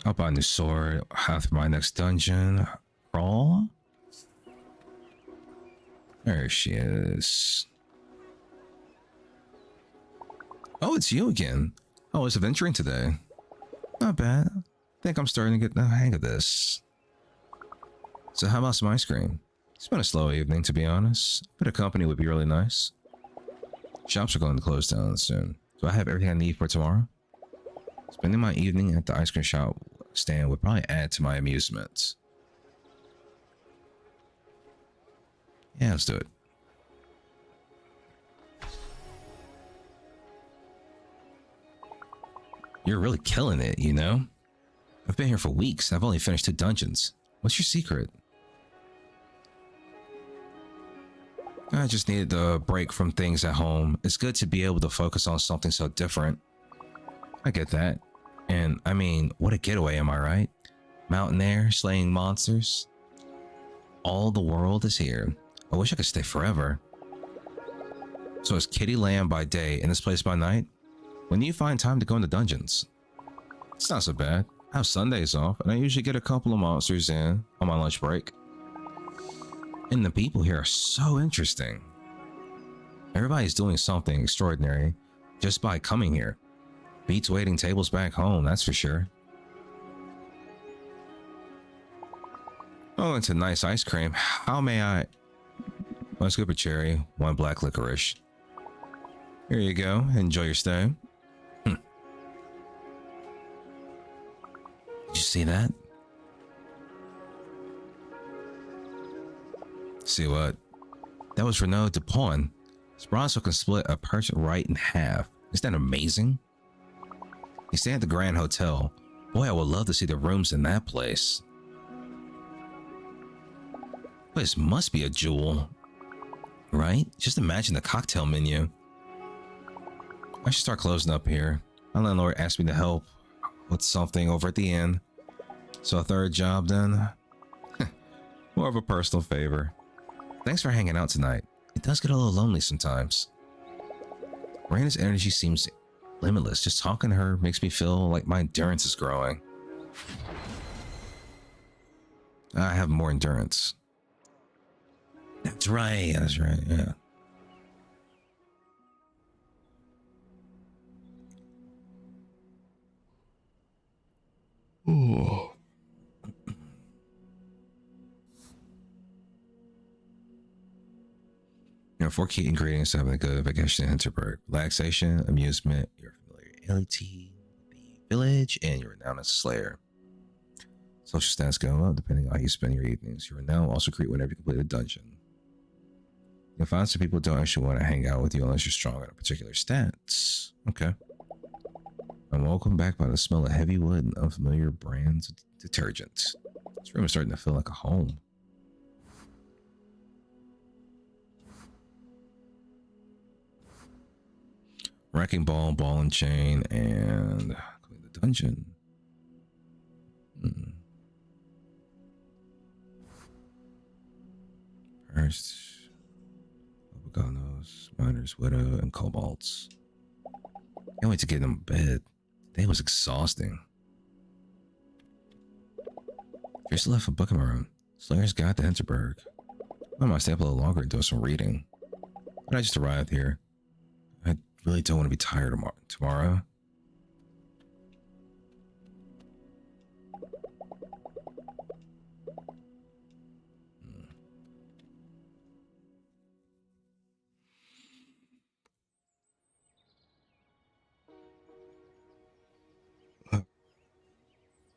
I'll buy a new sword. Have my next dungeon. Crawl? There she is. Oh, it's you again. Oh, it's adventuring today. Not bad. I think I'm starting to get the hang of this. So how about some ice cream? It's been a slow evening, to be honest. A bit of company would be really nice. Shops are going to close down soon. Do I have everything I need for tomorrow? Spending my evening at the ice cream shop stand would probably add to my amusement. Yeah, let's do it. You're really killing it, you know? I've been here for weeks. I've only finished 2 dungeons. What's your secret? I just needed a break from things at home. It's good to be able to focus on something so different. I get that. And I mean, what a getaway, am I right? Mountain air, slaying monsters. All the world is here. I wish I could stay forever. So it's Kitty Land by day and this place by night? When do you find time to go into dungeons? It's not so bad. I have Sundays off and I usually get a couple of monsters in on my lunch break. And the people here are so interesting. Everybody's doing something extraordinary just by coming here. Beats waiting tables back home, that's for sure. Oh, it's a nice ice cream. How may I? 1 scoop of cherry, 1 black licorice. Here you go. Enjoy your stay. Did you see that? See what? That was Renaud Dupont. Bronzo can split a person right in half. Isn't that amazing? You stay at the Grand Hotel. Boy, I would love to see the rooms in that place. This must be a jewel. Right? Just imagine the cocktail menu. I should start closing up here. My landlord asked me to help with something over at the inn. So a 3rd job then? More of a personal favor. Thanks for hanging out tonight. It does get a little lonely sometimes. Raina's energy seems limitless. Just talking to her makes me feel like my endurance is growing. I have more endurance. That's right. That's right. Yeah. Oh. You know, 4 key ingredients to having a good vacation in Hinterberg: relaxation, amusement, your familiarity with the village, and your renown as a slayer. Social stats go up depending on how you spend your evenings. Your renown will also create whenever you complete a dungeon. You'll find some people don't actually want to hang out with you unless you're strong at a particular stats. Okay. I'm welcomed back by the smell of heavy wood and unfamiliar brands of detergent. This room is starting to feel like a home. Wrecking ball, ball and chain, and clean the dungeon. First, Obliganos, Miner's Widow, and Cobalts. Can't wait to get in bed. Today was exhausting. Just left a book in my room. Slayer's Guide to Hinterberg. I might stay up a little longer and do some reading. But I just arrived here. I really don't want to be tired tomorrow.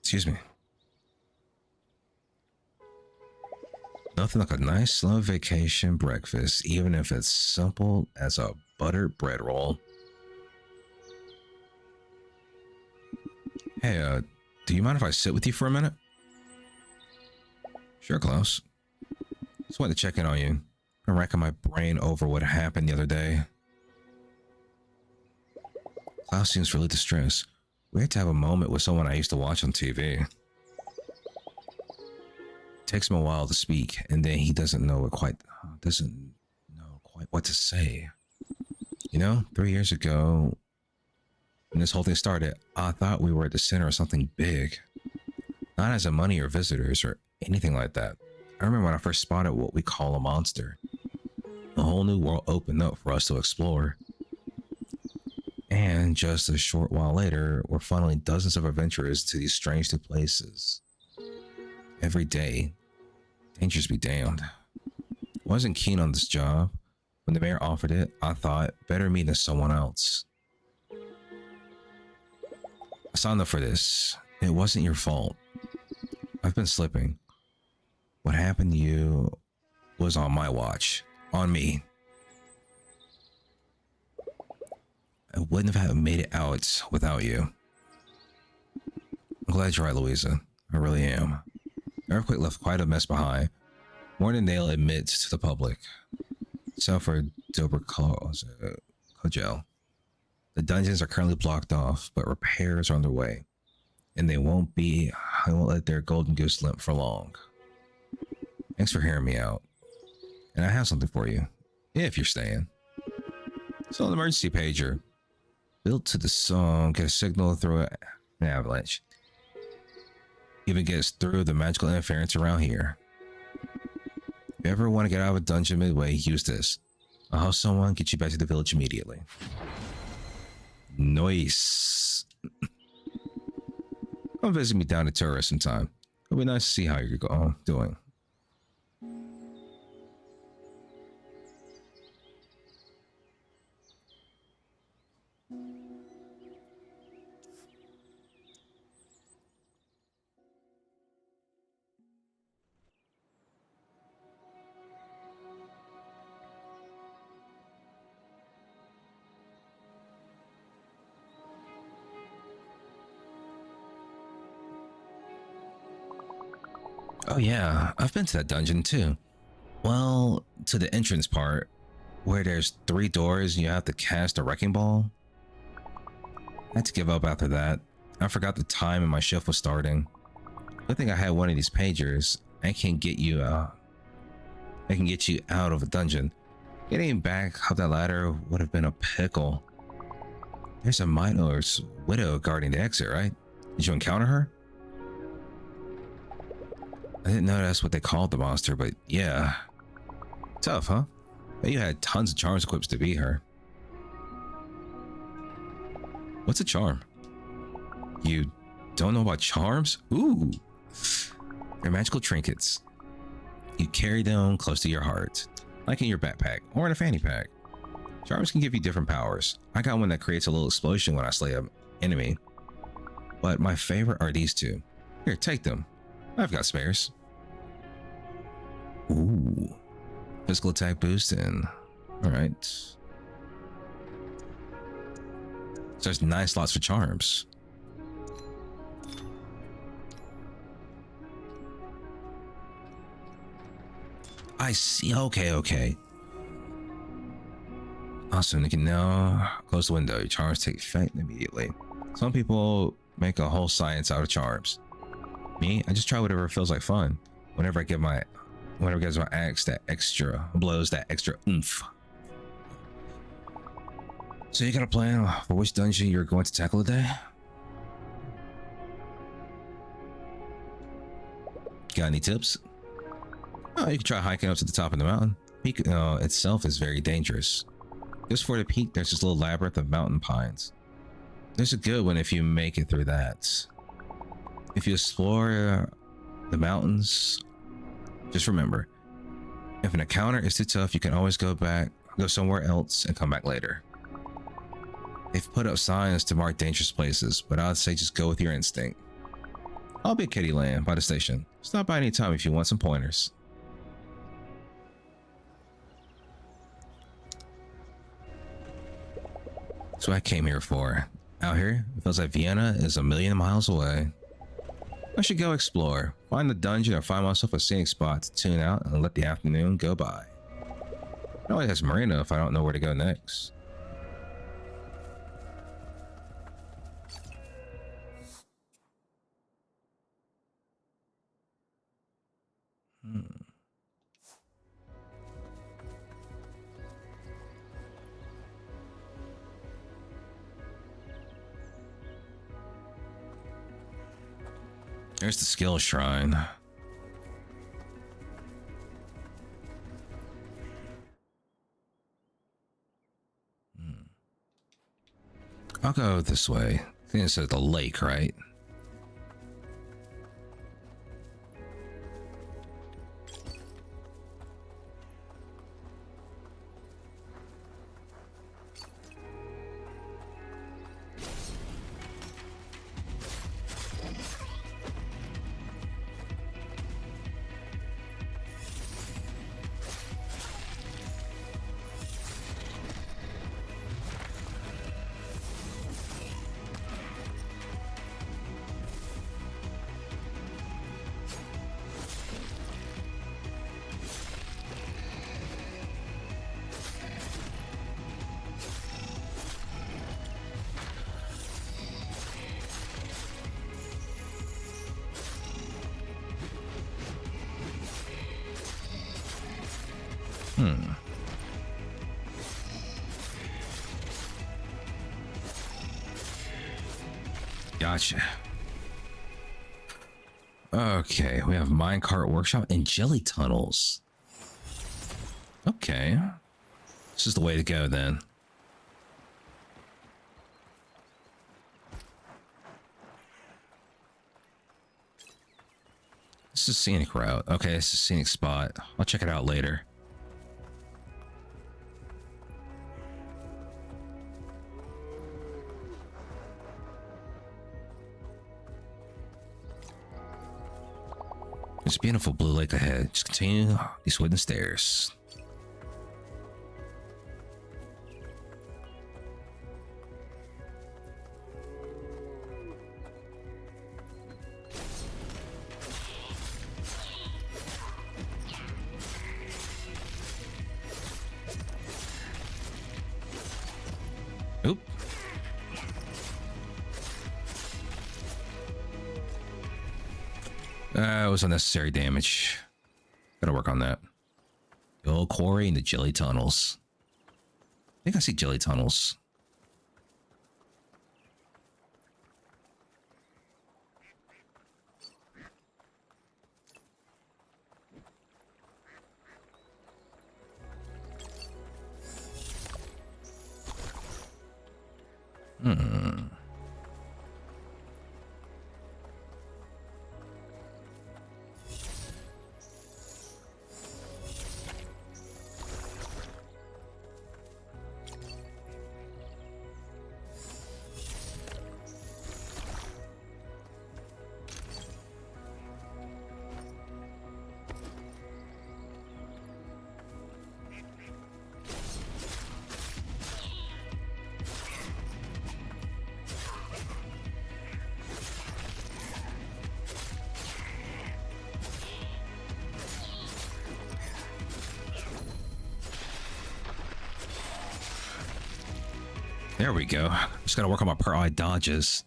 Excuse me. Nothing like a nice slow vacation breakfast, even if it's simple as a buttered bread roll. Hey, do you mind if I sit with you for a minute? Sure, Klaus. Just wanted to check in on you. I'm racking my brain over what happened the other day. Klaus seems really distressed. We had to have a moment with someone I used to watch on TV. Takes him a while to speak, and then he doesn't know quite what to say. You know, 3 years ago, when this whole thing started, I thought we were at the center of something big. Not as a money or visitors or anything like that. I remember when I first spotted what we call a monster. A whole new world opened up for us to explore. And just a short while later, we're funneling dozens of adventurers to these strange new places. Every day, dangers be damned. Wasn't keen on this job. When the mayor offered it, I thought, better me than someone else. I signed up for this. It wasn't your fault. I've been slipping. What happened to you was on my watch. On me. I wouldn't have made it out without you. I'm glad you're right, Louisa. I really am. The earthquake left quite a mess behind. More than they'll admit to the public. Except for Kojel. The dungeons are currently blocked off, but repairs are underway. And they won't let their golden goose limp for long. Thanks for hearing me out. And I have something for you, if you're staying. It's an emergency pager. Built to the song, get a signal through an avalanche. Even gets through the magical interference around here. If you ever want to get out of a dungeon midway, use this. I'll have someone get you back to the village immediately. Nice. Come visit me down at Tourist sometime. It'll be nice to see how you're doing. Oh yeah, I've been to that dungeon too. Well, to the entrance part, where there's 3 doors and you have to cast a wrecking ball. I had to give up after that. I forgot the time and my shift was starting. Good thing I had one of these pagers. I can get you out of a dungeon. Getting back up that ladder would have been a pickle. There's a miner's widow guarding the exit, right? Did you encounter her? I didn't know that's what they called the monster, but yeah. Tough, huh? Bet you had tons of charms equipped to beat her. What's a charm? You don't know about charms? Ooh. They're magical trinkets. You carry them close to your heart, like in your backpack or in a fanny pack. Charms can give you different powers. I got one that creates a little explosion when I slay an enemy. But my favorite are these 2. Here, take them. I've got spares. Ooh. Physical attack boost and... Alright. So there's 9 slots for charms. I see. Okay. Awesome. You can now close the window. Your charms take effect immediately. Some people make a whole science out of charms. Me, I just try whatever feels like fun. Whenever it gives my axe that extra blows, that extra oomph. So you got a plan for which dungeon you're going to tackle today? Got any tips? Oh, you can try hiking up to the top of the mountain. Peak itself is very dangerous. Just for the peak, there's this little labyrinth of mountain pines. There's a good one if you make it through that. If you explore the mountains, just remember, if an encounter is too tough, you can always go somewhere else and come back later. They've put up signs to mark dangerous places, but I'd say just go with your instinct. I'll be at Kitty Land by the station. Stop by anytime if you want some pointers. That's what I came here for. Out here, it feels like Vienna is a million miles away. I should go explore, find the dungeon, or find myself a scenic spot to tune out and let the afternoon go by. It always has Marina if I don't know where to go next. There's the skill shrine. I'll go this way. I think it's at the lake, right? Gotcha. Okay, we have minecart workshop and jelly tunnels. Okay. This is the way to go then. This is scenic route. Okay, this is scenic spot. I'll check it out later. There's a beautiful blue lake ahead. Just continue these wooden stairs. Oop. It was unnecessary damage. Gotta work on that. The old quarry and the jelly tunnels. I think I see jelly tunnels. There we go. Just gotta work on my per eye dodges.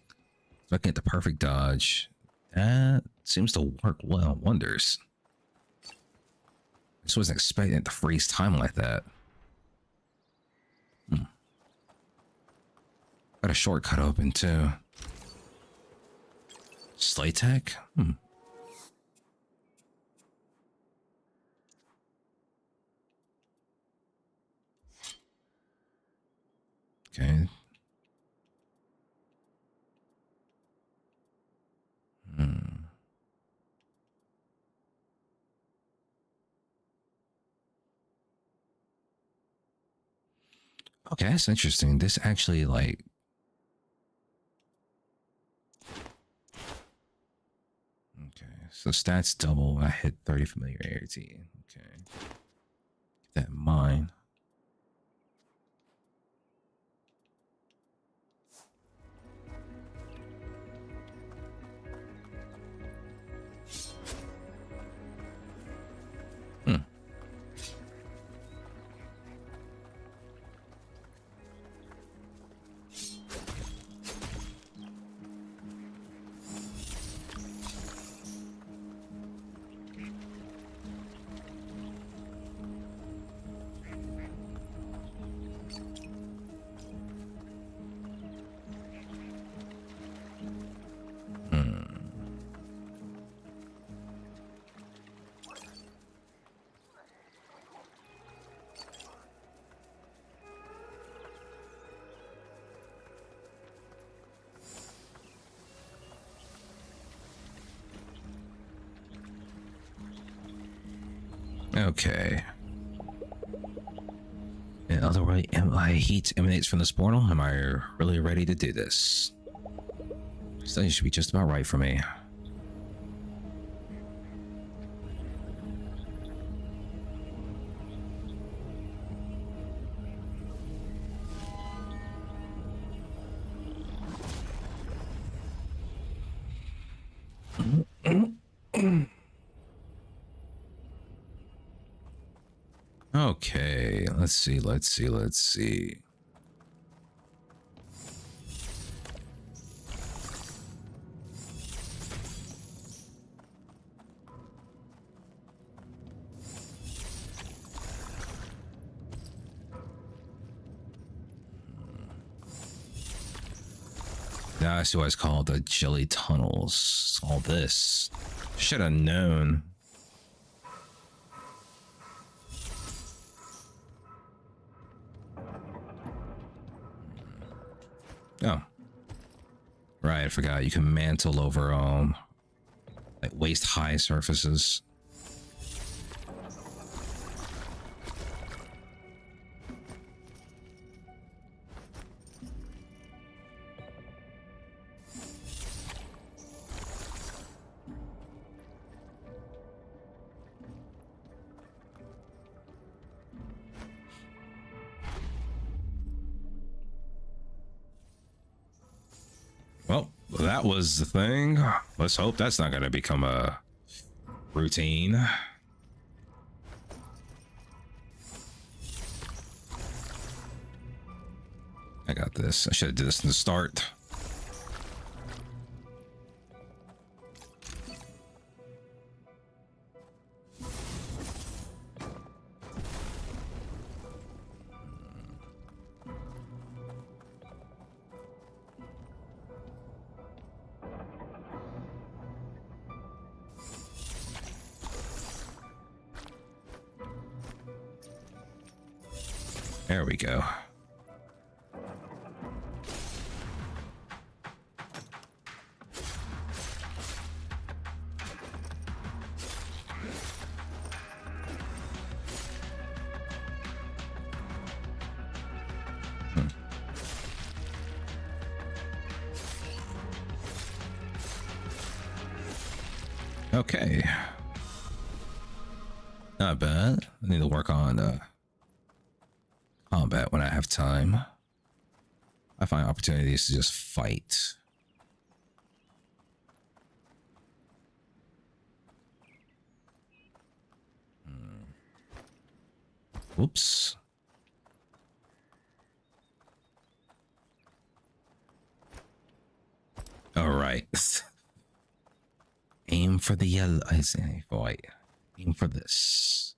So I can get the perfect dodge. That seems to work well. Wonders. I just wasn't expecting it to freeze time like that. Got a shortcut open too. Slay tech? Okay. Okay, that's interesting. This actually like Okay, so stats double. I hit 30 familiarity. Okay, keep that in mind. Hmm. Okay. In other words, heat emanates from this portal. Am I really ready to do this? So you should be just about right for me. Okay, let's see. Now I see why it's called the jelly tunnels. All this. Should have known. Oh. Right, I forgot. You can mantle over like waist high surfaces. Well, that was the thing. Let's hope that's not going to become a routine. I got this. I should have did this in the start. There we go. Okay. Not bad. I need to work on combat when I have time. I find opportunities to just fight. Whoops. All right. Aim for the yellow. I say, boy. Aim for this.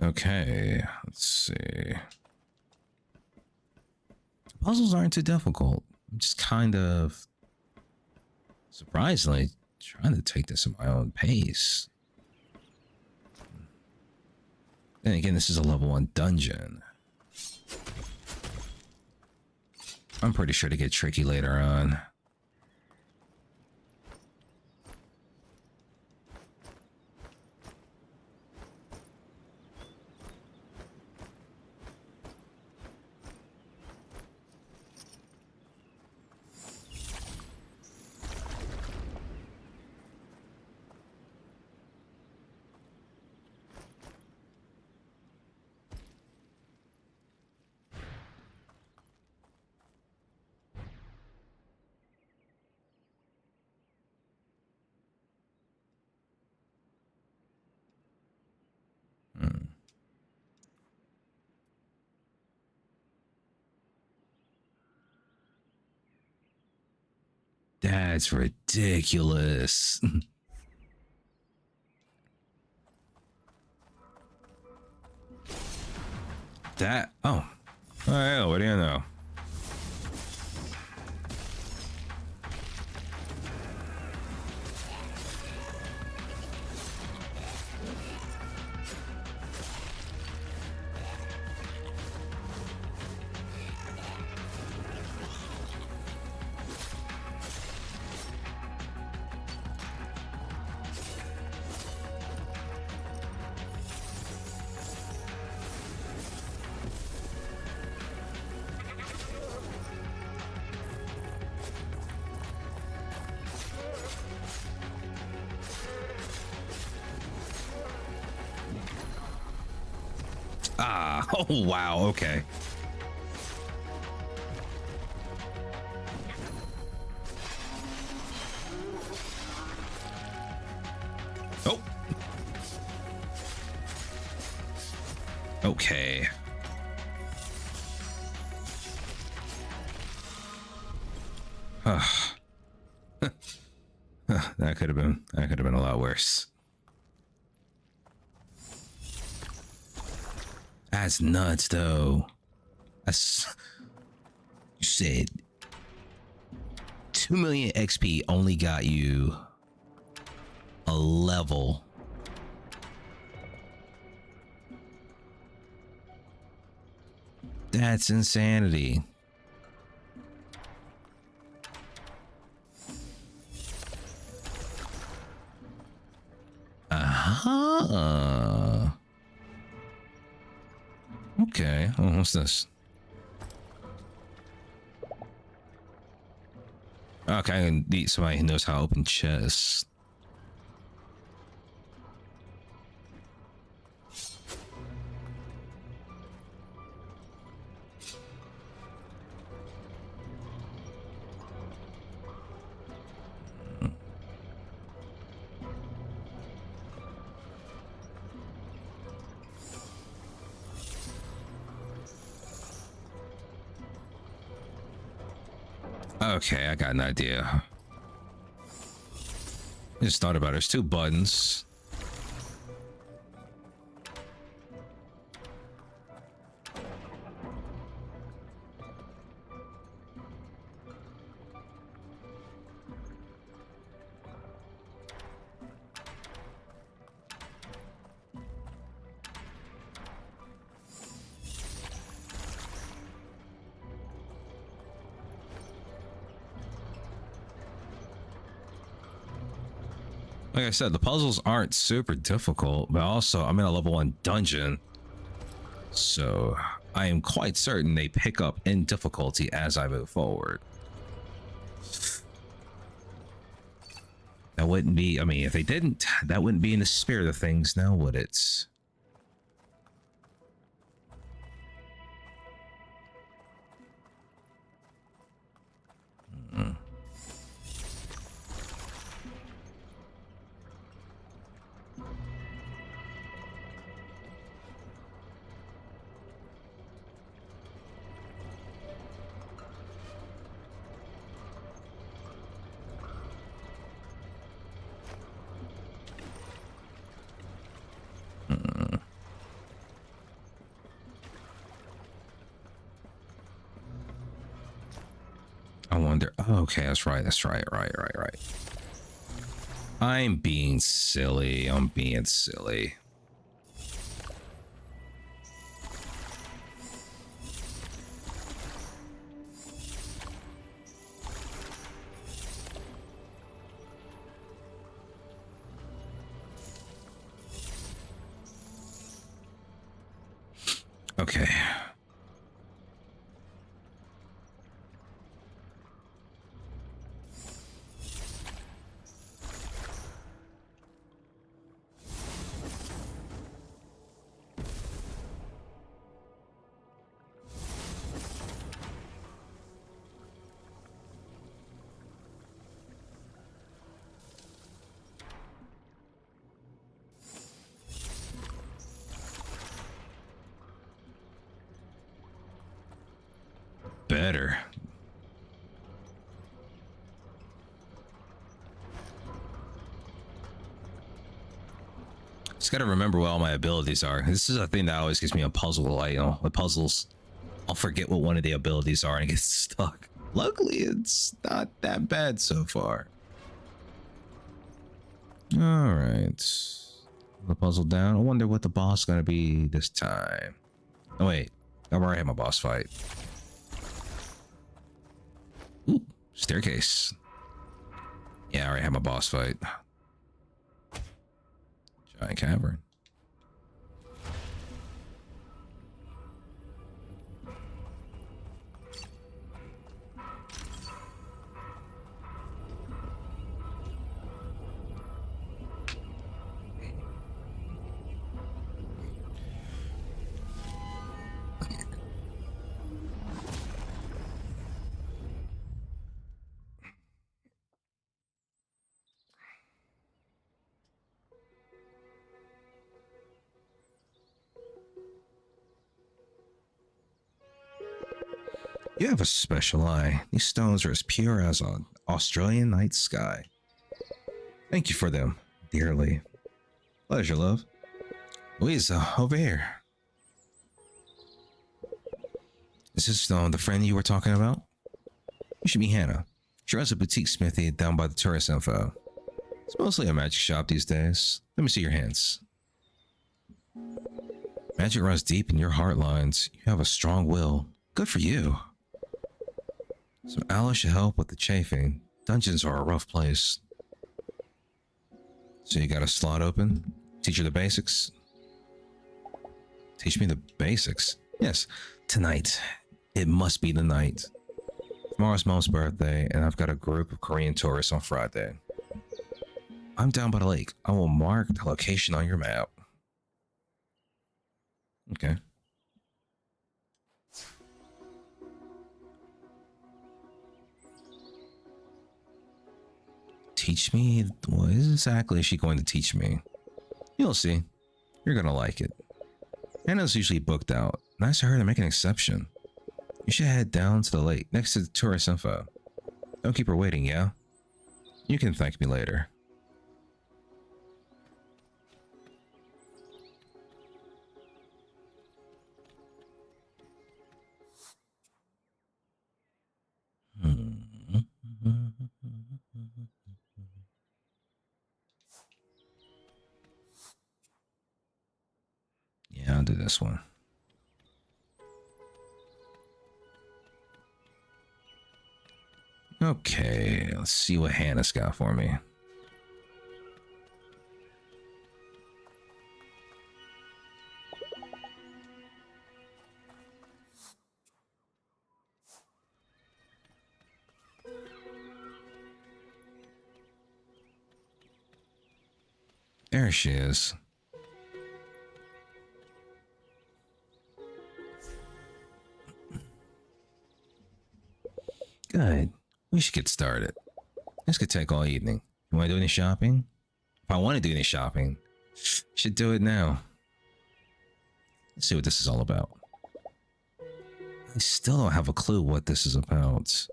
Okay, let's see. Puzzles aren't too difficult. I'm just kind of surprisingly trying to take this at my own pace. Then again, this is a level 1 dungeon. I'm pretty sure to get tricky later on. That's ridiculous. That, oh. Oh, yeah, what do you know? Ah, oh wow, okay. Oh. Okay. That could have been a lot worse. That's nuts, though. That's, you said 2 million XP only got you a level. That's insanity. Okay. Oh, what's this? Okay, I need somebody who knows how to open chests. Okay, I got an idea. I just thought about it. There's 2 buttons. Like I said, the puzzles aren't super difficult, but also I'm in a level 1 dungeon. So I am quite certain they pick up in difficulty as I move forward. That wouldn't be, I mean, if they didn't, that wouldn't be in the spirit of things now, would it? I wonder. Oh, okay, that's right. That's right. Right. I'm being silly. I'm being silly. Okay. Better. Just gotta remember what all my abilities are. This is a thing that always gives me a puzzle. Like, with puzzles, I'll forget what one of the abilities are and get stuck. Luckily, it's not that bad so far. All right. The puzzle down. I wonder what the boss is gonna be this time. Oh wait, I've already had my boss fight. Ooh, staircase. Yeah, I already had my boss fight. Giant cavern. You have a special eye. These stones are as pure as an Australian night sky. Thank you for them, dearly. Pleasure, love. Louisa, over here. Is this the friend you were talking about? You should meet Hannah. She runs a boutique smithy down by the tourist info. It's mostly a magic shop these days. Let me see your hands. Magic runs deep in your heart lines. You have a strong will. Good for you. Some aloe should help with the chafing. Dungeons are a rough place. So you got a slot open? Teach you the basics? Teach me the basics? Yes, tonight. It must be the night. Tomorrow's Mom's birthday, and I've got a group of Korean tourists on Friday. I'm down by the lake. I will mark the location on your map. Okay. Teach me? What exactly is she going to teach me? You'll see. You're gonna like it. Anna's usually booked out. Nice of her to make an exception. You should head down to the lake next to the tourist info. Don't keep her waiting, yeah? You can thank me later. Yeah, I'll do this one. Okay, let's see what Hannah's got for me. There she is. Good. We should get started. This could take all evening. You want to do any shopping? If I want to do any shopping, should do it now. Let's see what this is all about. I still don't have a clue what this is about.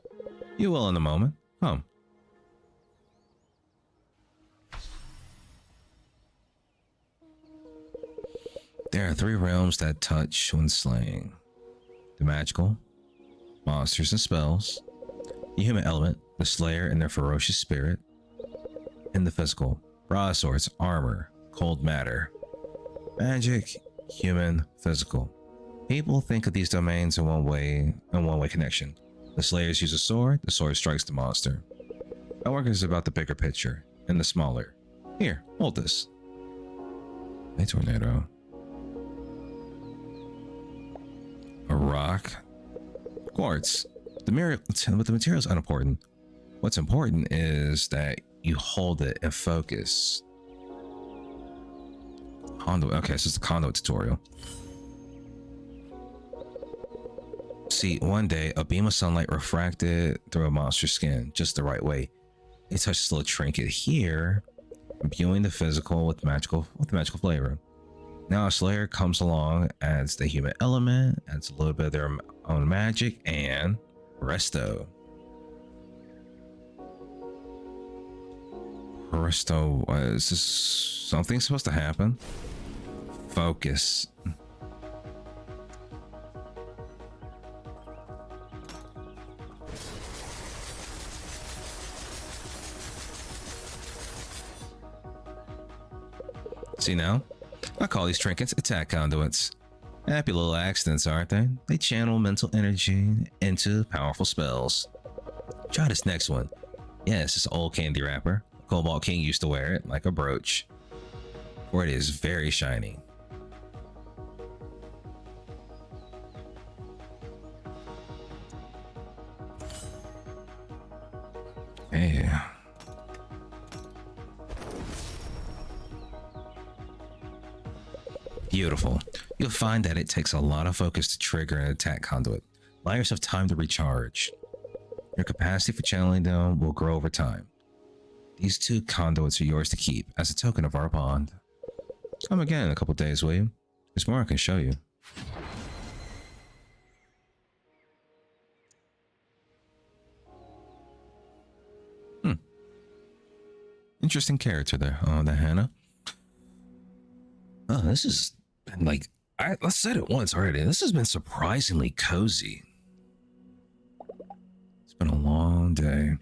You will in a moment. Come. There are 3 realms that touch when slaying. The magical, monsters and spells, The human element, the Slayer and their ferocious spirit. And the physical, broadswords, armor, cold matter. Magic, human, physical. People think of these domains in one-way connection. The Slayers use a sword, the sword strikes the monster. My work is about the bigger picture, and the smaller. Here, hold this. A tornado. A rock. Quartz. But the material is unimportant. What's important is that you hold it and focus. Conduit. Okay, so it's the conduit tutorial. See, one day, a beam of sunlight refracted through a monster's skin just the right way. It touched this little trinket here, imbuing the physical with magical flavor. Now a Slayer comes along, adds the human element, adds a little bit of their own magic, and resto. Resto, is this something supposed to happen? Focus. See now? I call these trinkets attack conduits. Happy little accidents, aren't they? They channel mental energy into powerful spells. Try this next one. Yes, it's an old candy wrapper. Cobalt King used to wear it like a brooch, for it is very shiny. Hey. Beautiful. You'll find that it takes a lot of focus to trigger an attack conduit. Allow yourself time to recharge. Your capacity for channeling them will grow over time. These two conduits are yours to keep as a token of our bond. Come again in a couple days, will you? There's more I can show you. Interesting character there. Oh, the Hannah. Oh, this has been like, I said it once already. This has been surprisingly cozy. It's been a long day.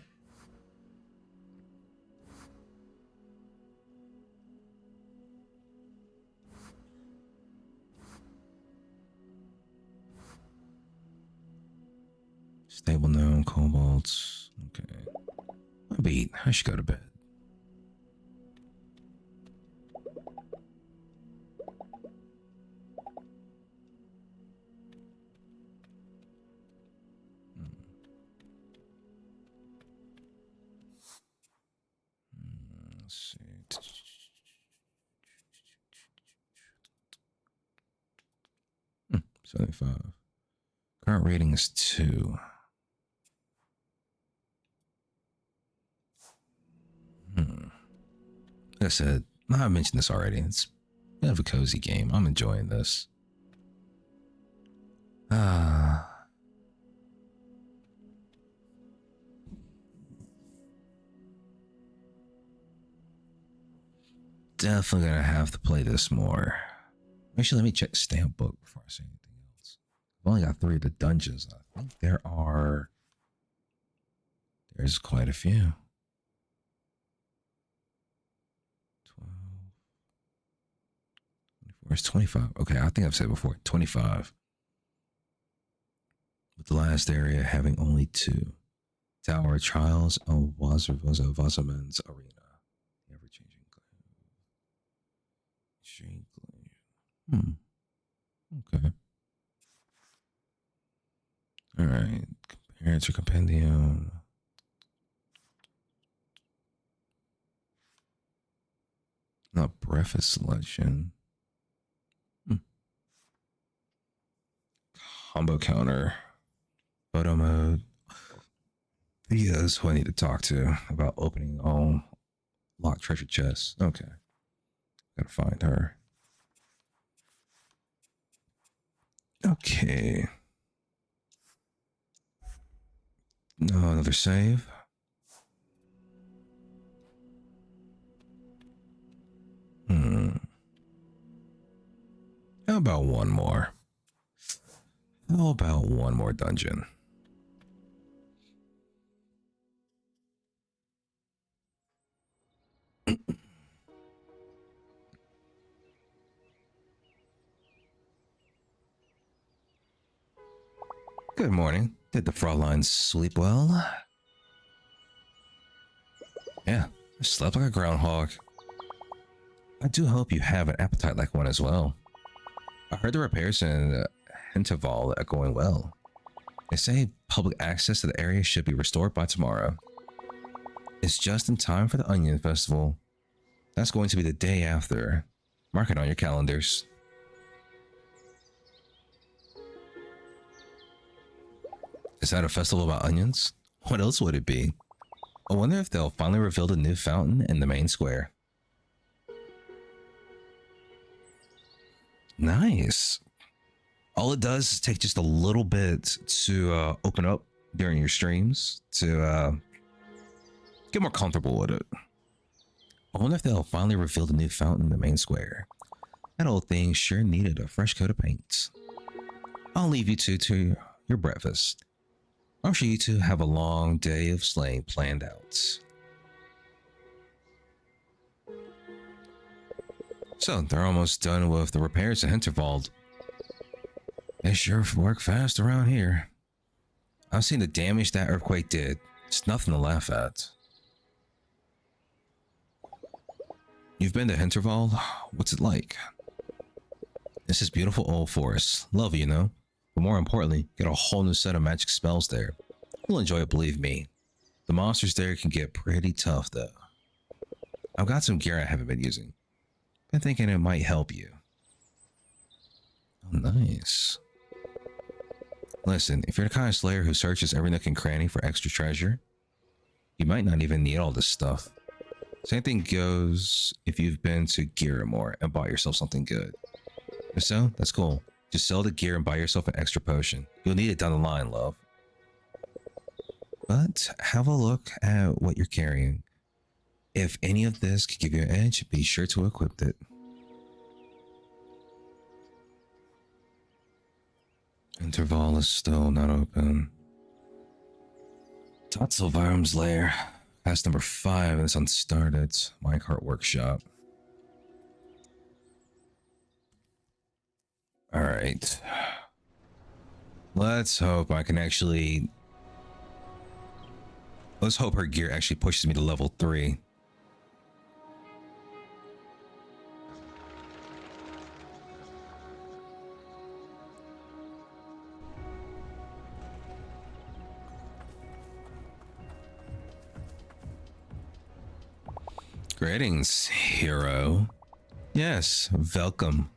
Stable known, cobalts. Okay. I'm beat. I should go to bed. Let's see. 75. Current rating is 2. Like I said, I mentioned this already. It's kind of a cozy game. I'm enjoying this. Definitely gonna have to play this more. Actually, let me check the stamp book before I say anything else. I've only got 3 of the dungeons. I think there's quite a few. 12. 24. It's 25. Okay, I think I've said before 25. With the last area having only 2. Tower of Trials of Wasserman's Arena. The ever-changing Okay. All right. Compare to compendium. Not breakfast selection. Combo counter. Photo mode. Thea's who I need to talk to about opening all locked treasure chests. Okay. Gotta find her. Okay. No, another save. How about one more? How about one more dungeon? Good morning. Did the Fraulein sleep well? Yeah, I slept like a groundhog. I do hope you have an appetite like one as well. I heard the repairs in Hinterberg are going well. They say public access to the area should be restored by tomorrow. It's just in time for the Onion Festival. That's going to be the day after. Mark it on your calendars. Is that a festival about onions? What else would it be? I wonder if they'll finally reveal the new fountain in the main square. Nice. All it does is take just a little bit to open up during your streams to get more comfortable with it. I wonder if they'll finally reveal the new fountain in the main square. That old thing sure needed a fresh coat of paint. I'll leave you two to your breakfast. I'm sure you two have a long day of sleighing planned out. So they're almost done with the repairs at Hinterberg. They sure work fast around here. I've seen the damage that earthquake did. It's nothing to laugh at. You've been to Hinterberg? What's it like? This is beautiful old forest. Love, you know? But more importantly, get a whole new set of magic spells there. You'll enjoy it, believe me. The monsters there can get pretty tough, though. I've got some gear I haven't been using. Been thinking it might help you. Oh, nice. Listen, if you're the kind of slayer who searches every nook and cranny for extra treasure, you might not even need all this stuff. Same thing goes if you've been to Gearamore and bought yourself something good. If so, that's cool. Just sell the gear and buy yourself an extra potion. You'll need it down the line, love. But have a look at what you're carrying. If any of this could give you an edge, be sure to equip it. Interval is still not open. Tatzelvarm's lair. Pass number 5 and it's unstarted. Minecart workshop. Alright. Let's hope I can actually... Let's hope her gear actually pushes me to level 3. Greetings, hero. Yes, welcome.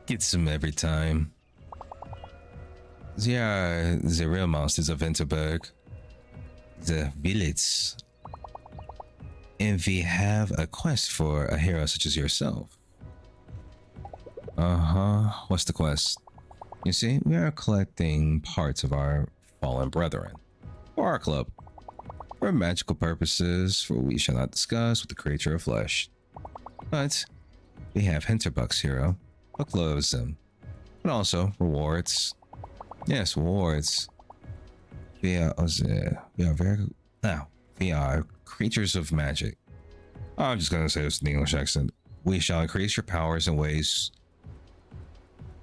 Gets them every time. They are the real monsters of Hinterberg. The village. And we have a quest for a hero such as yourself. What's the quest? You see, we are collecting parts of our fallen brethren for our club. For magical purposes, for we shall not discuss with the creature of flesh. But we have Hinterberg's hero, who clothes them. But also rewards. Yes, rewards. We are creatures of magic. I'm just gonna say this in the English accent. We shall increase your powers in ways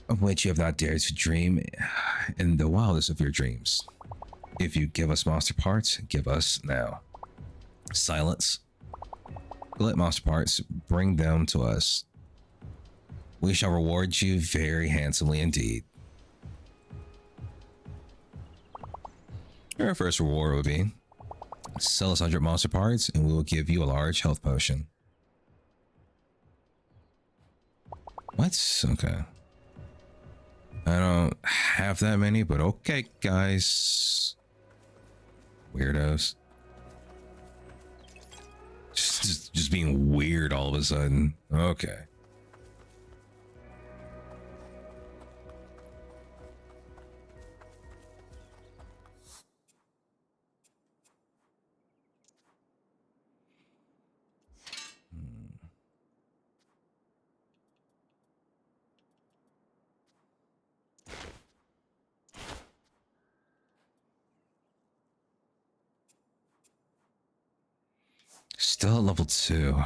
of which you have not dared to dream in the wildest of your dreams. If you give us monster parts, give us now. Silence. Collect monster parts, bring them to us. We shall reward you very handsomely indeed. Your first reward would be sell us 100 monster parts and we will give you a large health potion. What? Okay. I don't have that many, but okay, guys. Weirdos. Just being weird all of a sudden. Okay. Still at level 2.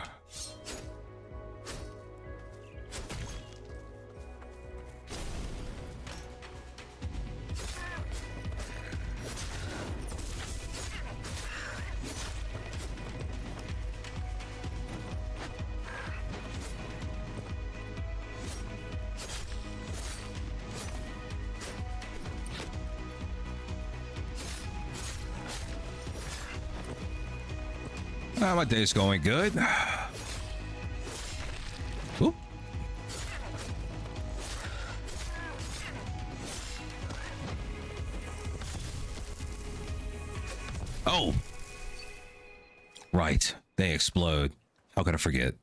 My day's going good. Ooh. Oh. Right. They explode. How could I forget?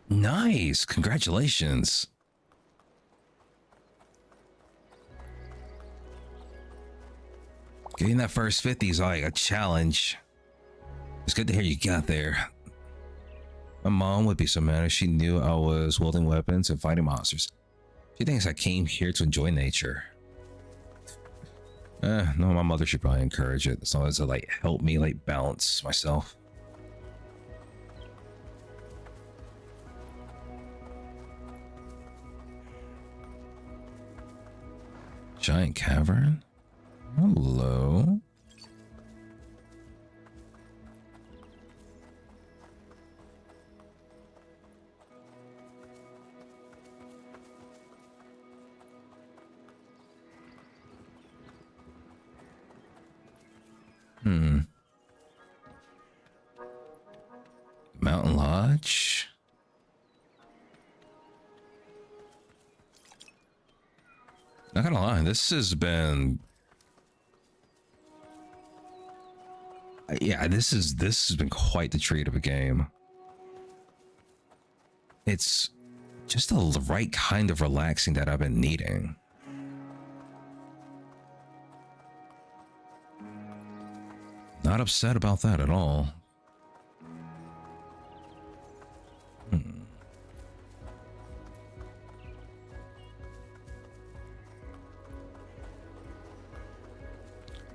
Nice. Congratulations. Getting that first 50 is like a challenge. It's good to hear you got there. My mom would be so mad if she knew I was wielding weapons and fighting monsters. She thinks I came here to enjoy nature. No, my mother should probably encourage it as long as it like help me like balance myself. Giant cavern? Hello? Mountain Lodge? Not gonna lie, this has been... Yeah, this has been quite the treat of a game. It's just the right kind of relaxing that I've been needing. Not upset about that at all.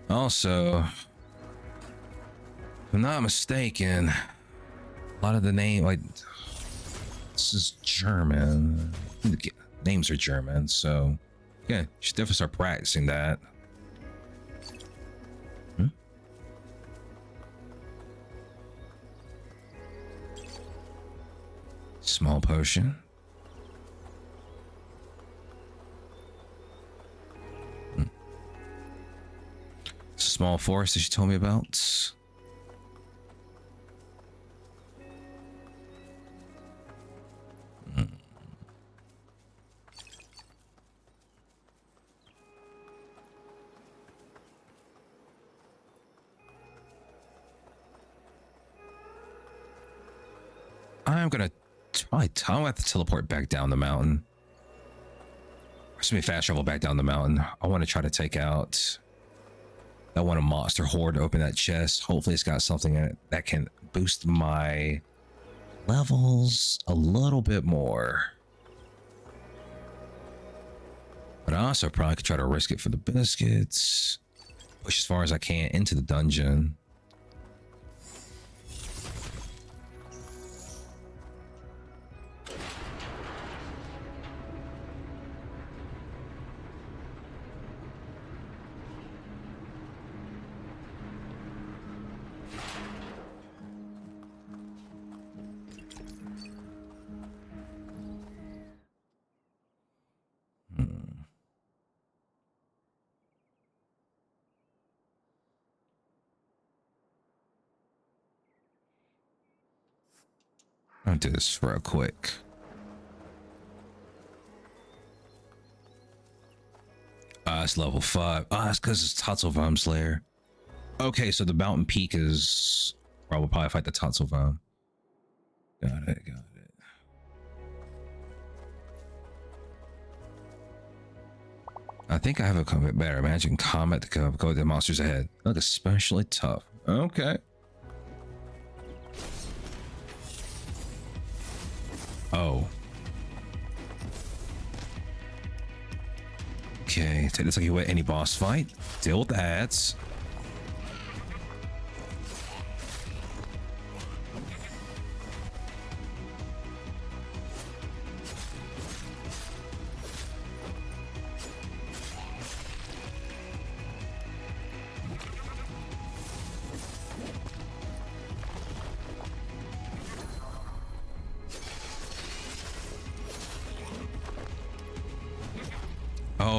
Also, if I'm not mistaken, a lot of the name, like, this is German. The names are German, so yeah, you should definitely start practicing that. Small potion. Small forest that you told me about. I'm gonna I'll have to teleport back down the mountain. It's gonna be fast travel back down the mountain. I want to try to take out that one monster horde, open that chest. Hopefully it's got something in it that can boost my levels a little bit more. But I also probably could try to risk it for the biscuits. Push as far as I can into the dungeon. I'll do this real quick. It's level 5. It's because it's Tatzelwurm Slayer. Okay, so the mountain peak is... Or I will probably fight the Tatzelwurm. Got it. I think I have a better imagine combat to go with the monsters ahead. Look, especially tough. Okay. Oh. Okay, take this like you would any boss fight. Deal with that.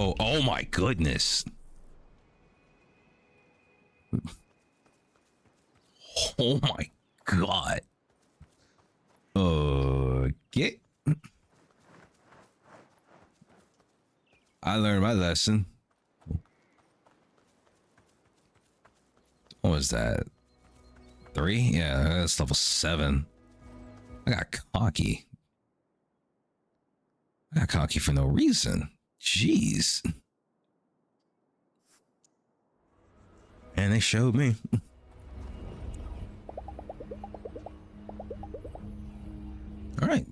Oh my goodness. Oh my god. Get. I learned my lesson. What was that? 3? Yeah, that's level 7. I got cocky. I got cocky for no reason. Jeez. And they showed me. All right.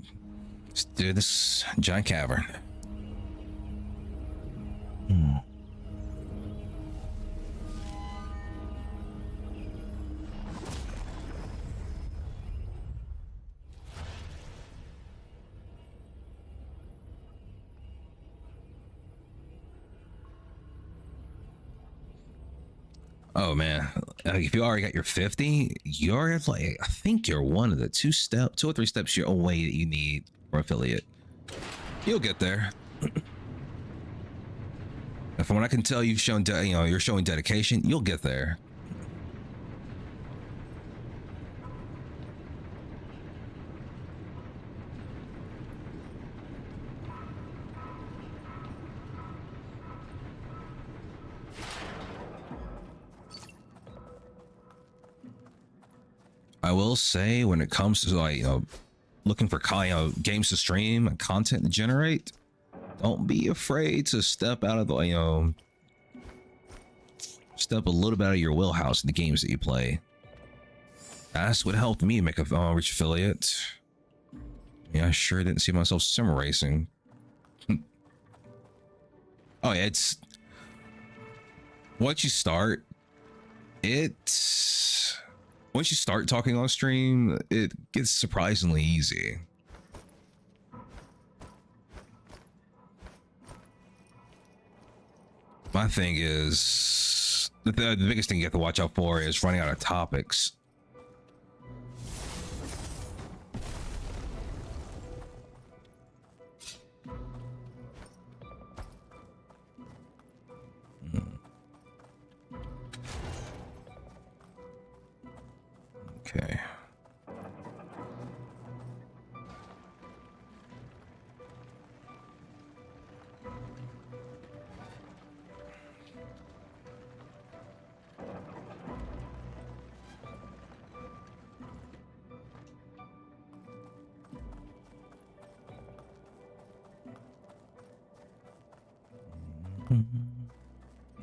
Let's do this giant cavern. Oh man, if you already got your 50, you're like, I think you're one of the 2 or 3 steps your away that you need for affiliate. You'll get there. And from what I can tell, you've shown, you're showing dedication. You'll get there. I will say, when it comes to like looking for games to stream and content to generate, don't be afraid to step out of the step a little bit out of your wheelhouse in the games that you play. That's what helped me make a rich affiliate. Yeah, I sure didn't see myself sim racing. Oh yeah, it's once you start talking on stream, it gets surprisingly easy. My thing is, the biggest thing you have to watch out for is running out of topics. Okay.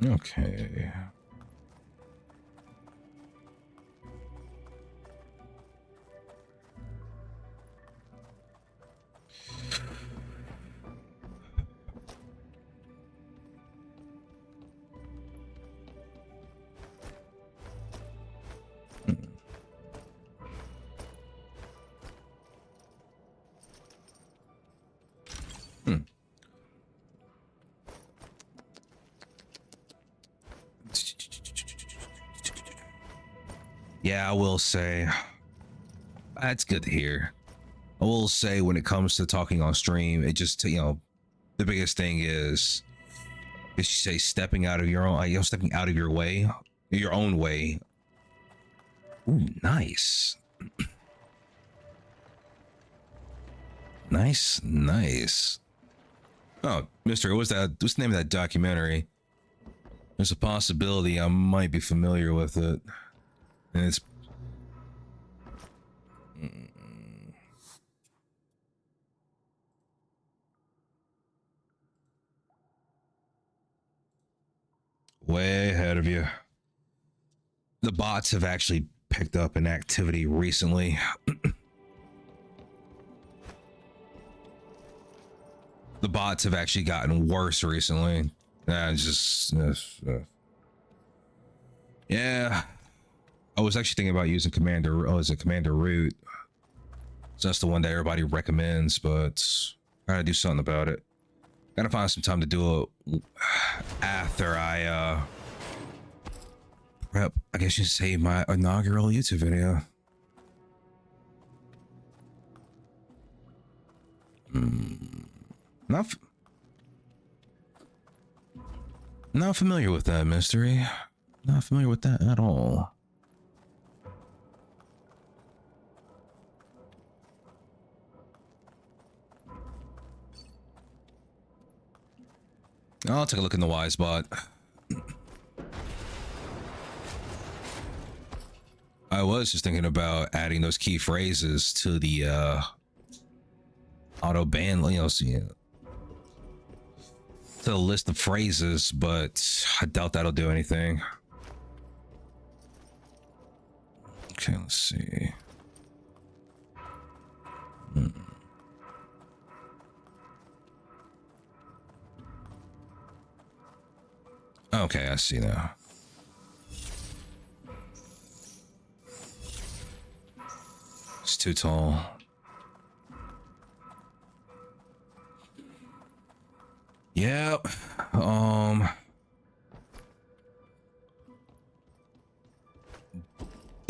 Okay. Yeah, I will say that's good to hear. I will say, when it comes to talking on stream, it just, the biggest thing is you say stepping out of your own, stepping out of your way, your own way. Ooh, nice. Nice. Oh, mister, what's the name of that documentary? There's a possibility I might be familiar with it. And it's way ahead of you. The bots have actually picked up an activity recently. The bots have actually gotten worse recently. Yeah. I was actually thinking about using Commander. Oh, is it Commander Root? So that's the one that everybody recommends, but I gotta do something about it. Gotta find some time to do it after I prep. I guess you say my inaugural YouTube video. Not. Not familiar with that mystery. Not familiar with that at all. I'll take a look in the Y spot. I was just thinking about adding those key phrases to the auto ban, to the list of phrases, but I doubt that'll do anything. Okay, let's see. Okay, I see now. It's too tall. Yep.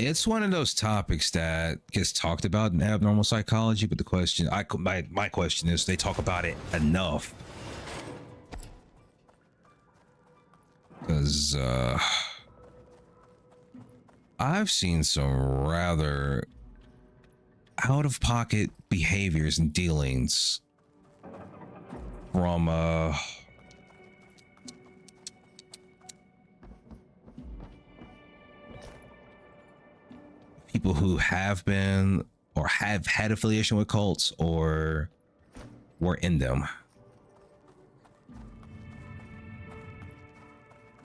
It's one of those topics that gets talked about in abnormal psychology, but the question, my question is, they talk about it enough? Because I've seen some rather out-of-pocket behaviors and dealings from people who have been or have had affiliation with cults or were in them.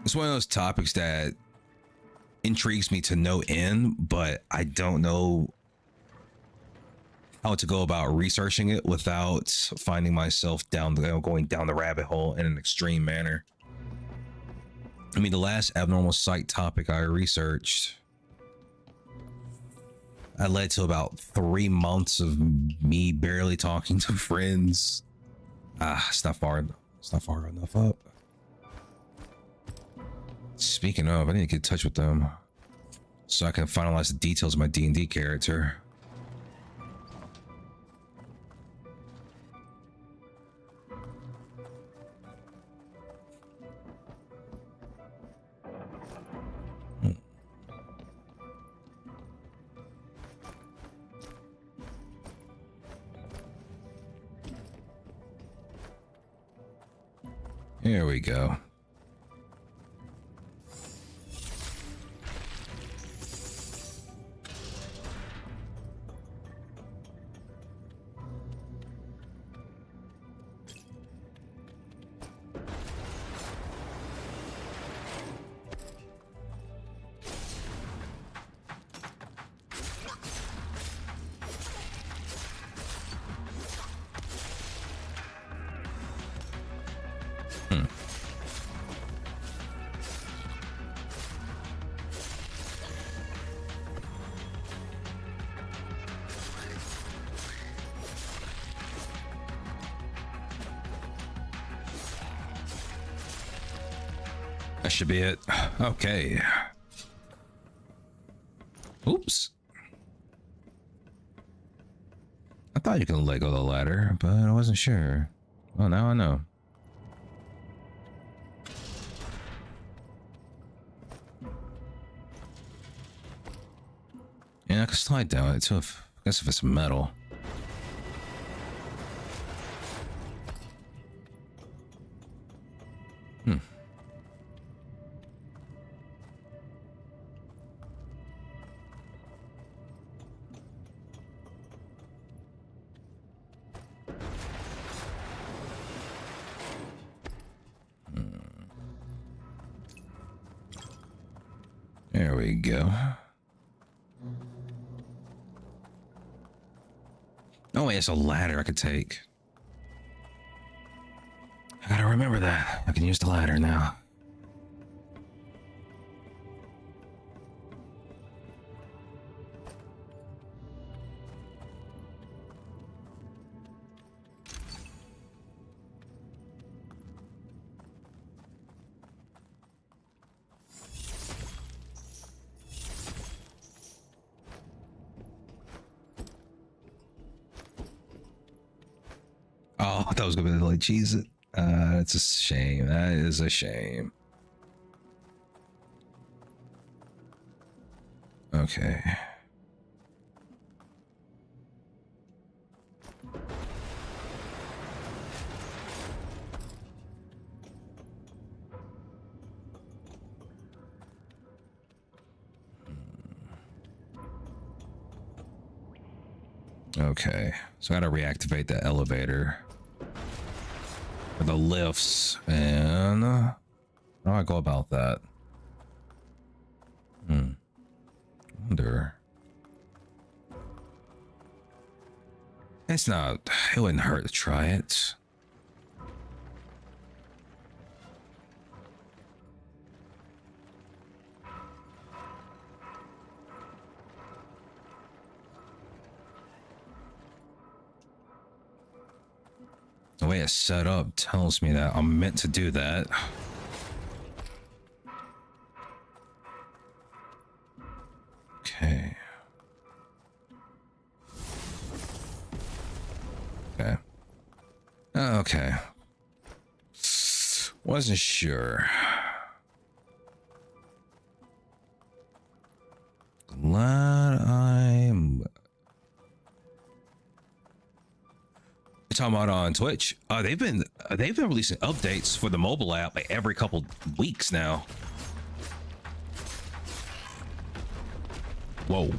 It's one of those topics that intrigues me to no end, but I don't know how to go about researching it without finding myself going down the rabbit hole in an extreme manner. I mean, the last abnormal psych topic I researched, I led to about 3 months of me barely talking to friends. It's not far enough up. Speaking of, I need to get in touch with them so I can finalize the details of my D&D character. Here we go. That should be it. Okay. Oops. I thought you could let go of the ladder, but I wasn't sure. Well, now I know. Yeah, I can slide down it too. I guess if it's metal. There we go. Oh, wait, it's a ladder I could take. I gotta remember that. I can use the ladder now. Oh, I thought it was gonna be like cheese it. It's a shame. That is a shame. Okay. Okay, so I gotta reactivate the elevator. Or the lifts, and how do I go about that? Wonder. It's not, it wouldn't hurt to try it. The way it's set up tells me that I'm meant to do that. Okay. Okay. Okay. Wasn't sure. Glad I'm... You're talking about on Twitch? They've been releasing updates for the mobile app like every couple weeks now. Whoa.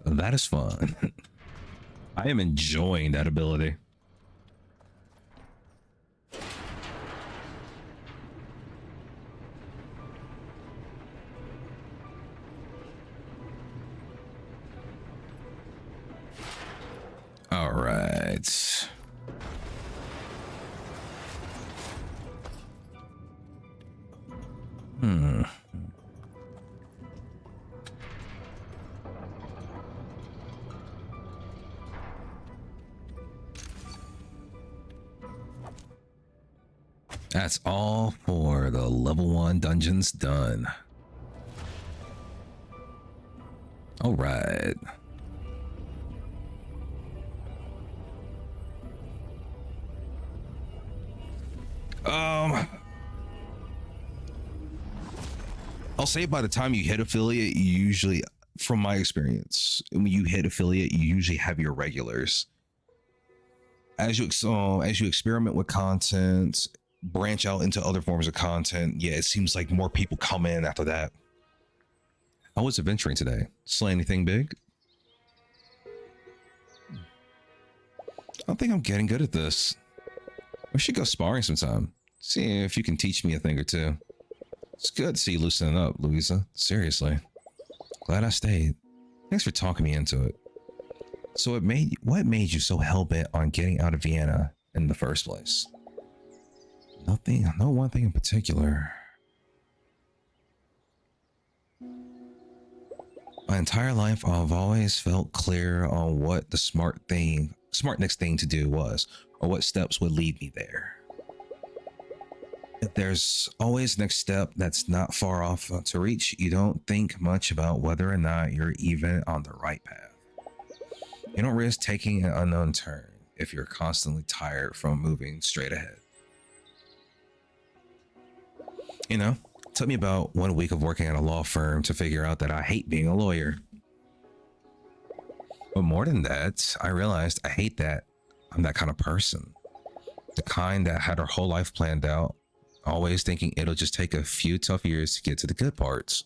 That is fun. I am enjoying that ability. All right. That's all for the level 1 dungeons done. All right. I'll say by the time you hit affiliate, you usually, from my experience, when you hit affiliate, you usually have your regulars. As you experiment with content, branch out into other forms of content, yeah, it seems like more people come in after that. How was adventuring today? Slay anything big? I think I'm getting good at this. We should go sparring sometime. See if you can teach me a thing or two. It's good to see you loosening up, Louisa. Seriously. Glad I stayed. Thanks for talking me into it. So what made you so hell-bent on getting out of Vienna in the first place? Nothing, no one thing in particular. My entire life, I've always felt clear on what the smart next thing to do was, or what steps would lead me there. If there's always next step that's not far off to reach, you don't think much about whether or not you're even on the right path. You don't risk taking an unknown turn if you're constantly tired from moving straight ahead. You know, it took me about 1 week of working at a law firm to figure out that I hate being a lawyer. But more than that, I realized I hate that I'm that kind of person. The kind that had her whole life planned out, always thinking it'll just take a few tough years to get to the good parts.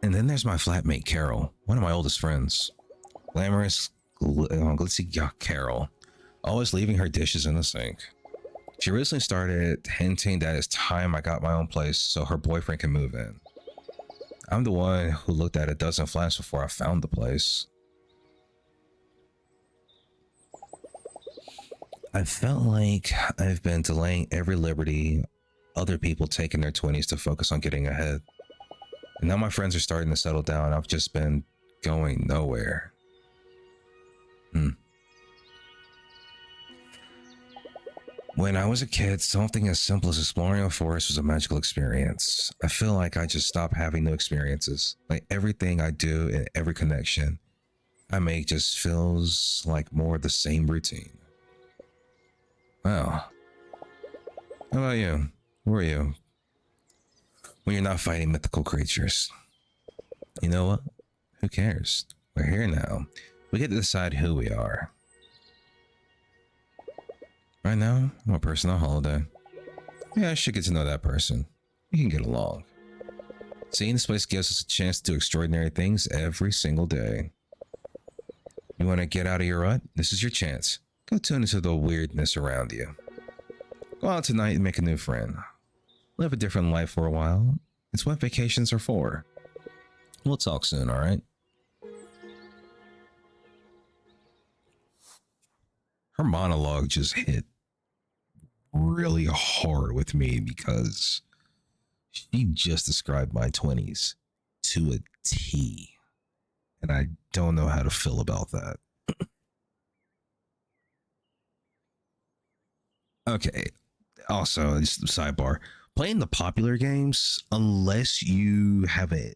And then there's my flatmate, Carol, one of my oldest friends. Glamorous, glitzy Carol, always leaving her dishes in the sink. She recently started hinting that it's time I got my own place so her boyfriend can move in. I'm the one who looked at a dozen flats before I found the place. I felt like I've been delaying every liberty other people take in their 20s to focus on getting ahead. And now my friends are starting to settle down. I've just been going nowhere. When I was a kid, something as simple as exploring a forest was a magical experience. I feel like I just stopped having new experiences. Like everything I do and every connection I make just feels like more of the same routine. Wow. How about you? Who are you? When you're not fighting mythical creatures. You know what? Who cares? We're here now. We get to decide who we are. Right now, I'm a person on holiday. Yeah, I should get to know that person. We can get along. Seeing this place gives us a chance to do extraordinary things every single day. You want to get out of your rut? This is your chance. Go tune into the weirdness around you. Go out tonight and make a new friend. Live a different life for a while. It's what vacations are for. We'll talk soon, alright? Her monologue just hit really hard with me because she just described my 20s to a T. And I don't know how to feel about that. Okay. Also, just a sidebar. Playing the popular games, unless you have a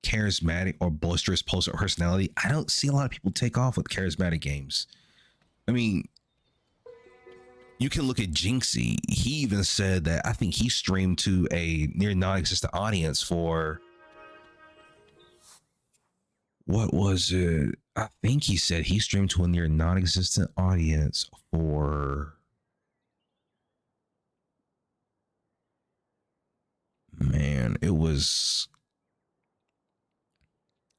charismatic or boisterous personality, I don't see a lot of people take off with charismatic games. I mean, you can look at Jinxie. He even said that I think he streamed to a near non-existent audience for, what was it? I think he said he streamed to a near non-existent audience for, man, it was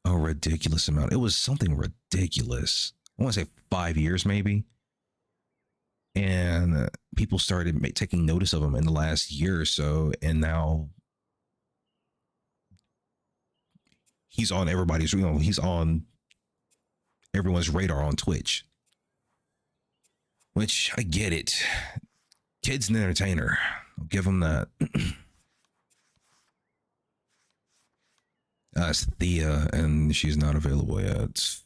a ridiculous amount. It was something ridiculous. I want to say 5 years maybe. And people started taking notice of him in the last year or so. And now he's on everybody's, he's on everyone's radar on Twitch. Which I get it. Kid's an entertainer. I'll give him that. It's Thea, and she's not available yet.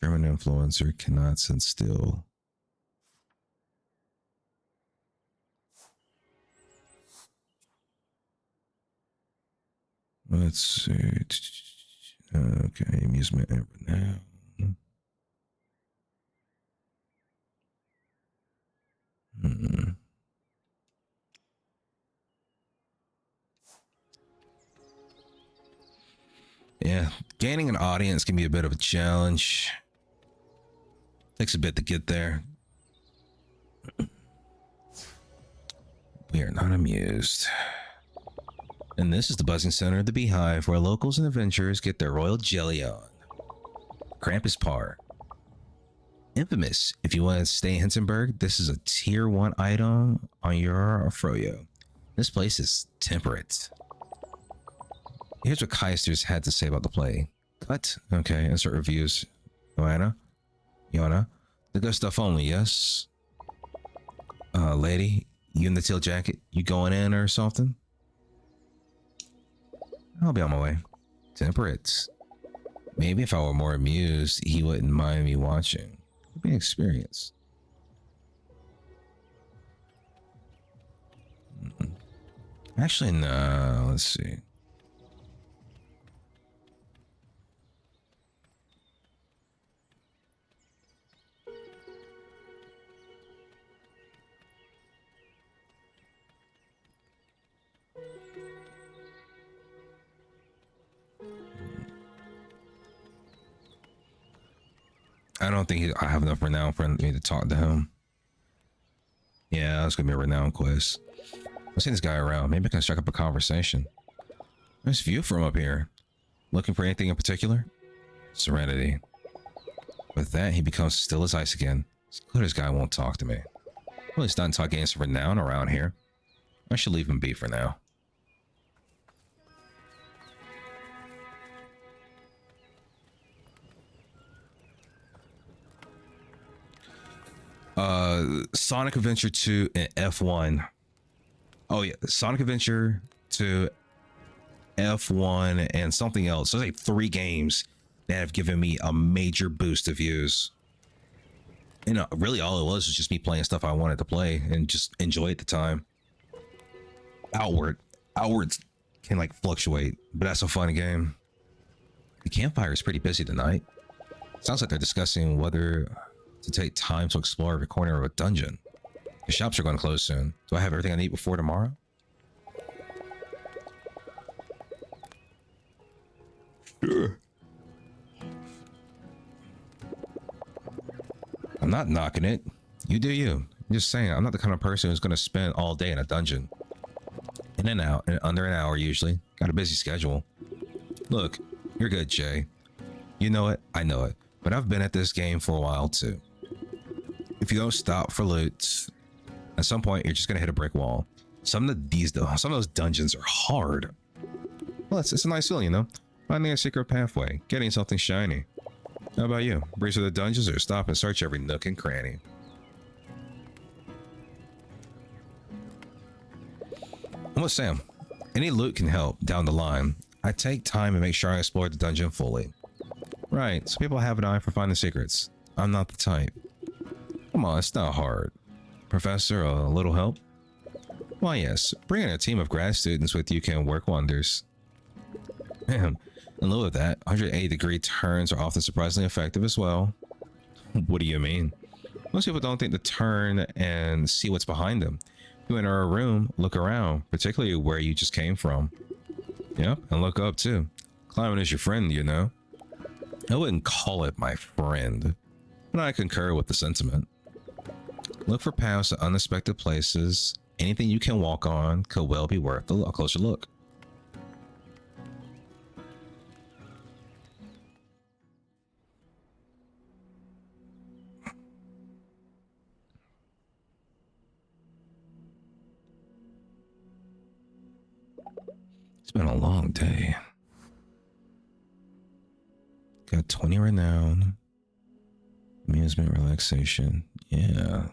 German influencer cannot sit still. Let's see. Okay, amusement ever now. Yeah, gaining an audience can be a bit of a challenge. Takes a bit to get there. We are not amused. And this is the buzzing center of the Beehive, where locals and adventurers get their royal jelly on. Krampus Par. Infamous. If you want to stay in Hinterberg, this is a tier 1 item on your Froyo. This place is temperate. Here's what Keisters had to say about the play. Cut. Okay, insert reviews. Joanna? The good stuff only, yes? Lady, you in the teal jacket? You going in or something? I'll be on my way. Temperate. Maybe if I were more amused, he wouldn't mind me watching. It'd be an experience. Actually, no. Let's see. I don't think I have enough renown for me to talk to him. Yeah, it's gonna be a renown quest. I've seen this guy around. Maybe I can strike up a conversation. Nice view from up here. Looking for anything in particular? Serenity. With that, he becomes still as ice again. Clear this guy won't talk to me. Well, he's not talking for renown around here. I should leave him be for now. Sonic Adventure 2 and F1. Oh yeah, Sonic Adventure 2, F1, and something else. So there's like 3 games that have given me a major boost of views. And really all it was just me playing stuff I wanted to play and just enjoy at the time. Outwards can like fluctuate, but that's a fun game. The campfire is pretty busy tonight. Sounds like they're discussing whether to take time to explore every corner of a dungeon. The shops are going to close soon. Do I have everything I need before tomorrow? Sure. I'm not knocking it. You do you. I'm just saying, I'm not the kind of person who's going to spend all day in a dungeon. In and out, in under an hour usually. Got a busy schedule. Look, you're good, Jay. You know it, I know it. But I've been at this game for a while too. If you don't stop for loot, at some point you're just going to hit a brick wall. Some of those dungeons are hard. Well, it's a nice feeling, you know? Finding a secret pathway, getting something shiny. How about you? Breeze through the dungeons or stop and search every nook and cranny? I'm with Sam. Any loot can help down the line. I take time and make sure I explore the dungeon fully. Right, so people have an eye for finding secrets. I'm not the type. Come on, it's not hard. Professor, a little help? Why yes, bringing a team of grad students with you can work wonders. Man, in lieu of that, 180-degree turns are often surprisingly effective as well. What do you mean? Most people don't think to turn and see what's behind them. You enter a room, look around, particularly where you just came from. Yep, and look up too. Climbing is your friend, you know. I wouldn't call it my friend, but I concur with the sentiment. Look for paths to unexpected places. Anything you can walk on could well be worth a closer look. It's been a long day. Got 20 renown. Amusement, relaxation. Yeah.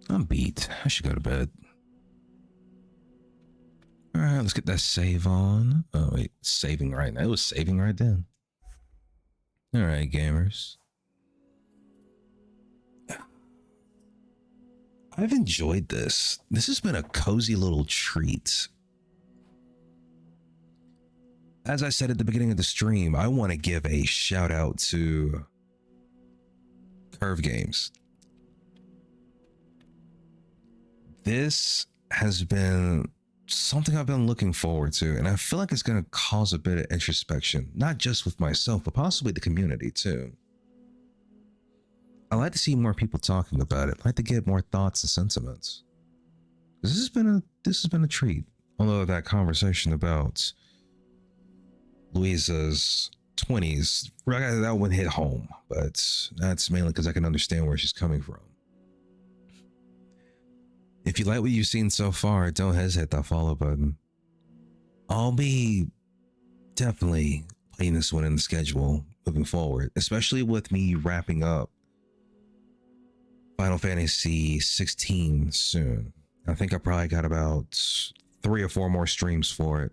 I'm beat. I should go to bed. Alright, let's get that save on. Oh, wait. Saving right now. It was saving right then. Alright, gamers. I've enjoyed this. This has been a cozy little treat. As I said at the beginning of the stream, I want to give a shout out to Curve Games. This has been something I've been looking forward to, and I feel like it's going to cause a bit of introspection, not just with myself, but possibly the community too. I like to see more people talking about it. I like to get more thoughts and sentiments. This has been a treat. Although that conversation about Louisa's 20s, that one hit home, but that's mainly because I can understand where she's coming from. If you like what you've seen so far, don't hesitate that follow button. I'll be definitely playing this one in the schedule moving forward, especially with me wrapping up Final Fantasy 16 soon. I think I probably got about 3 or 4 more streams for it.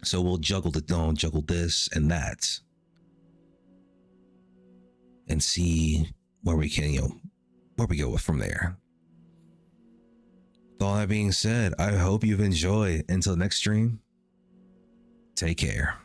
So we'll juggle this and that, and see where we can, where we go from there. With all that being said, I hope you've enjoyed. Until next stream, take care.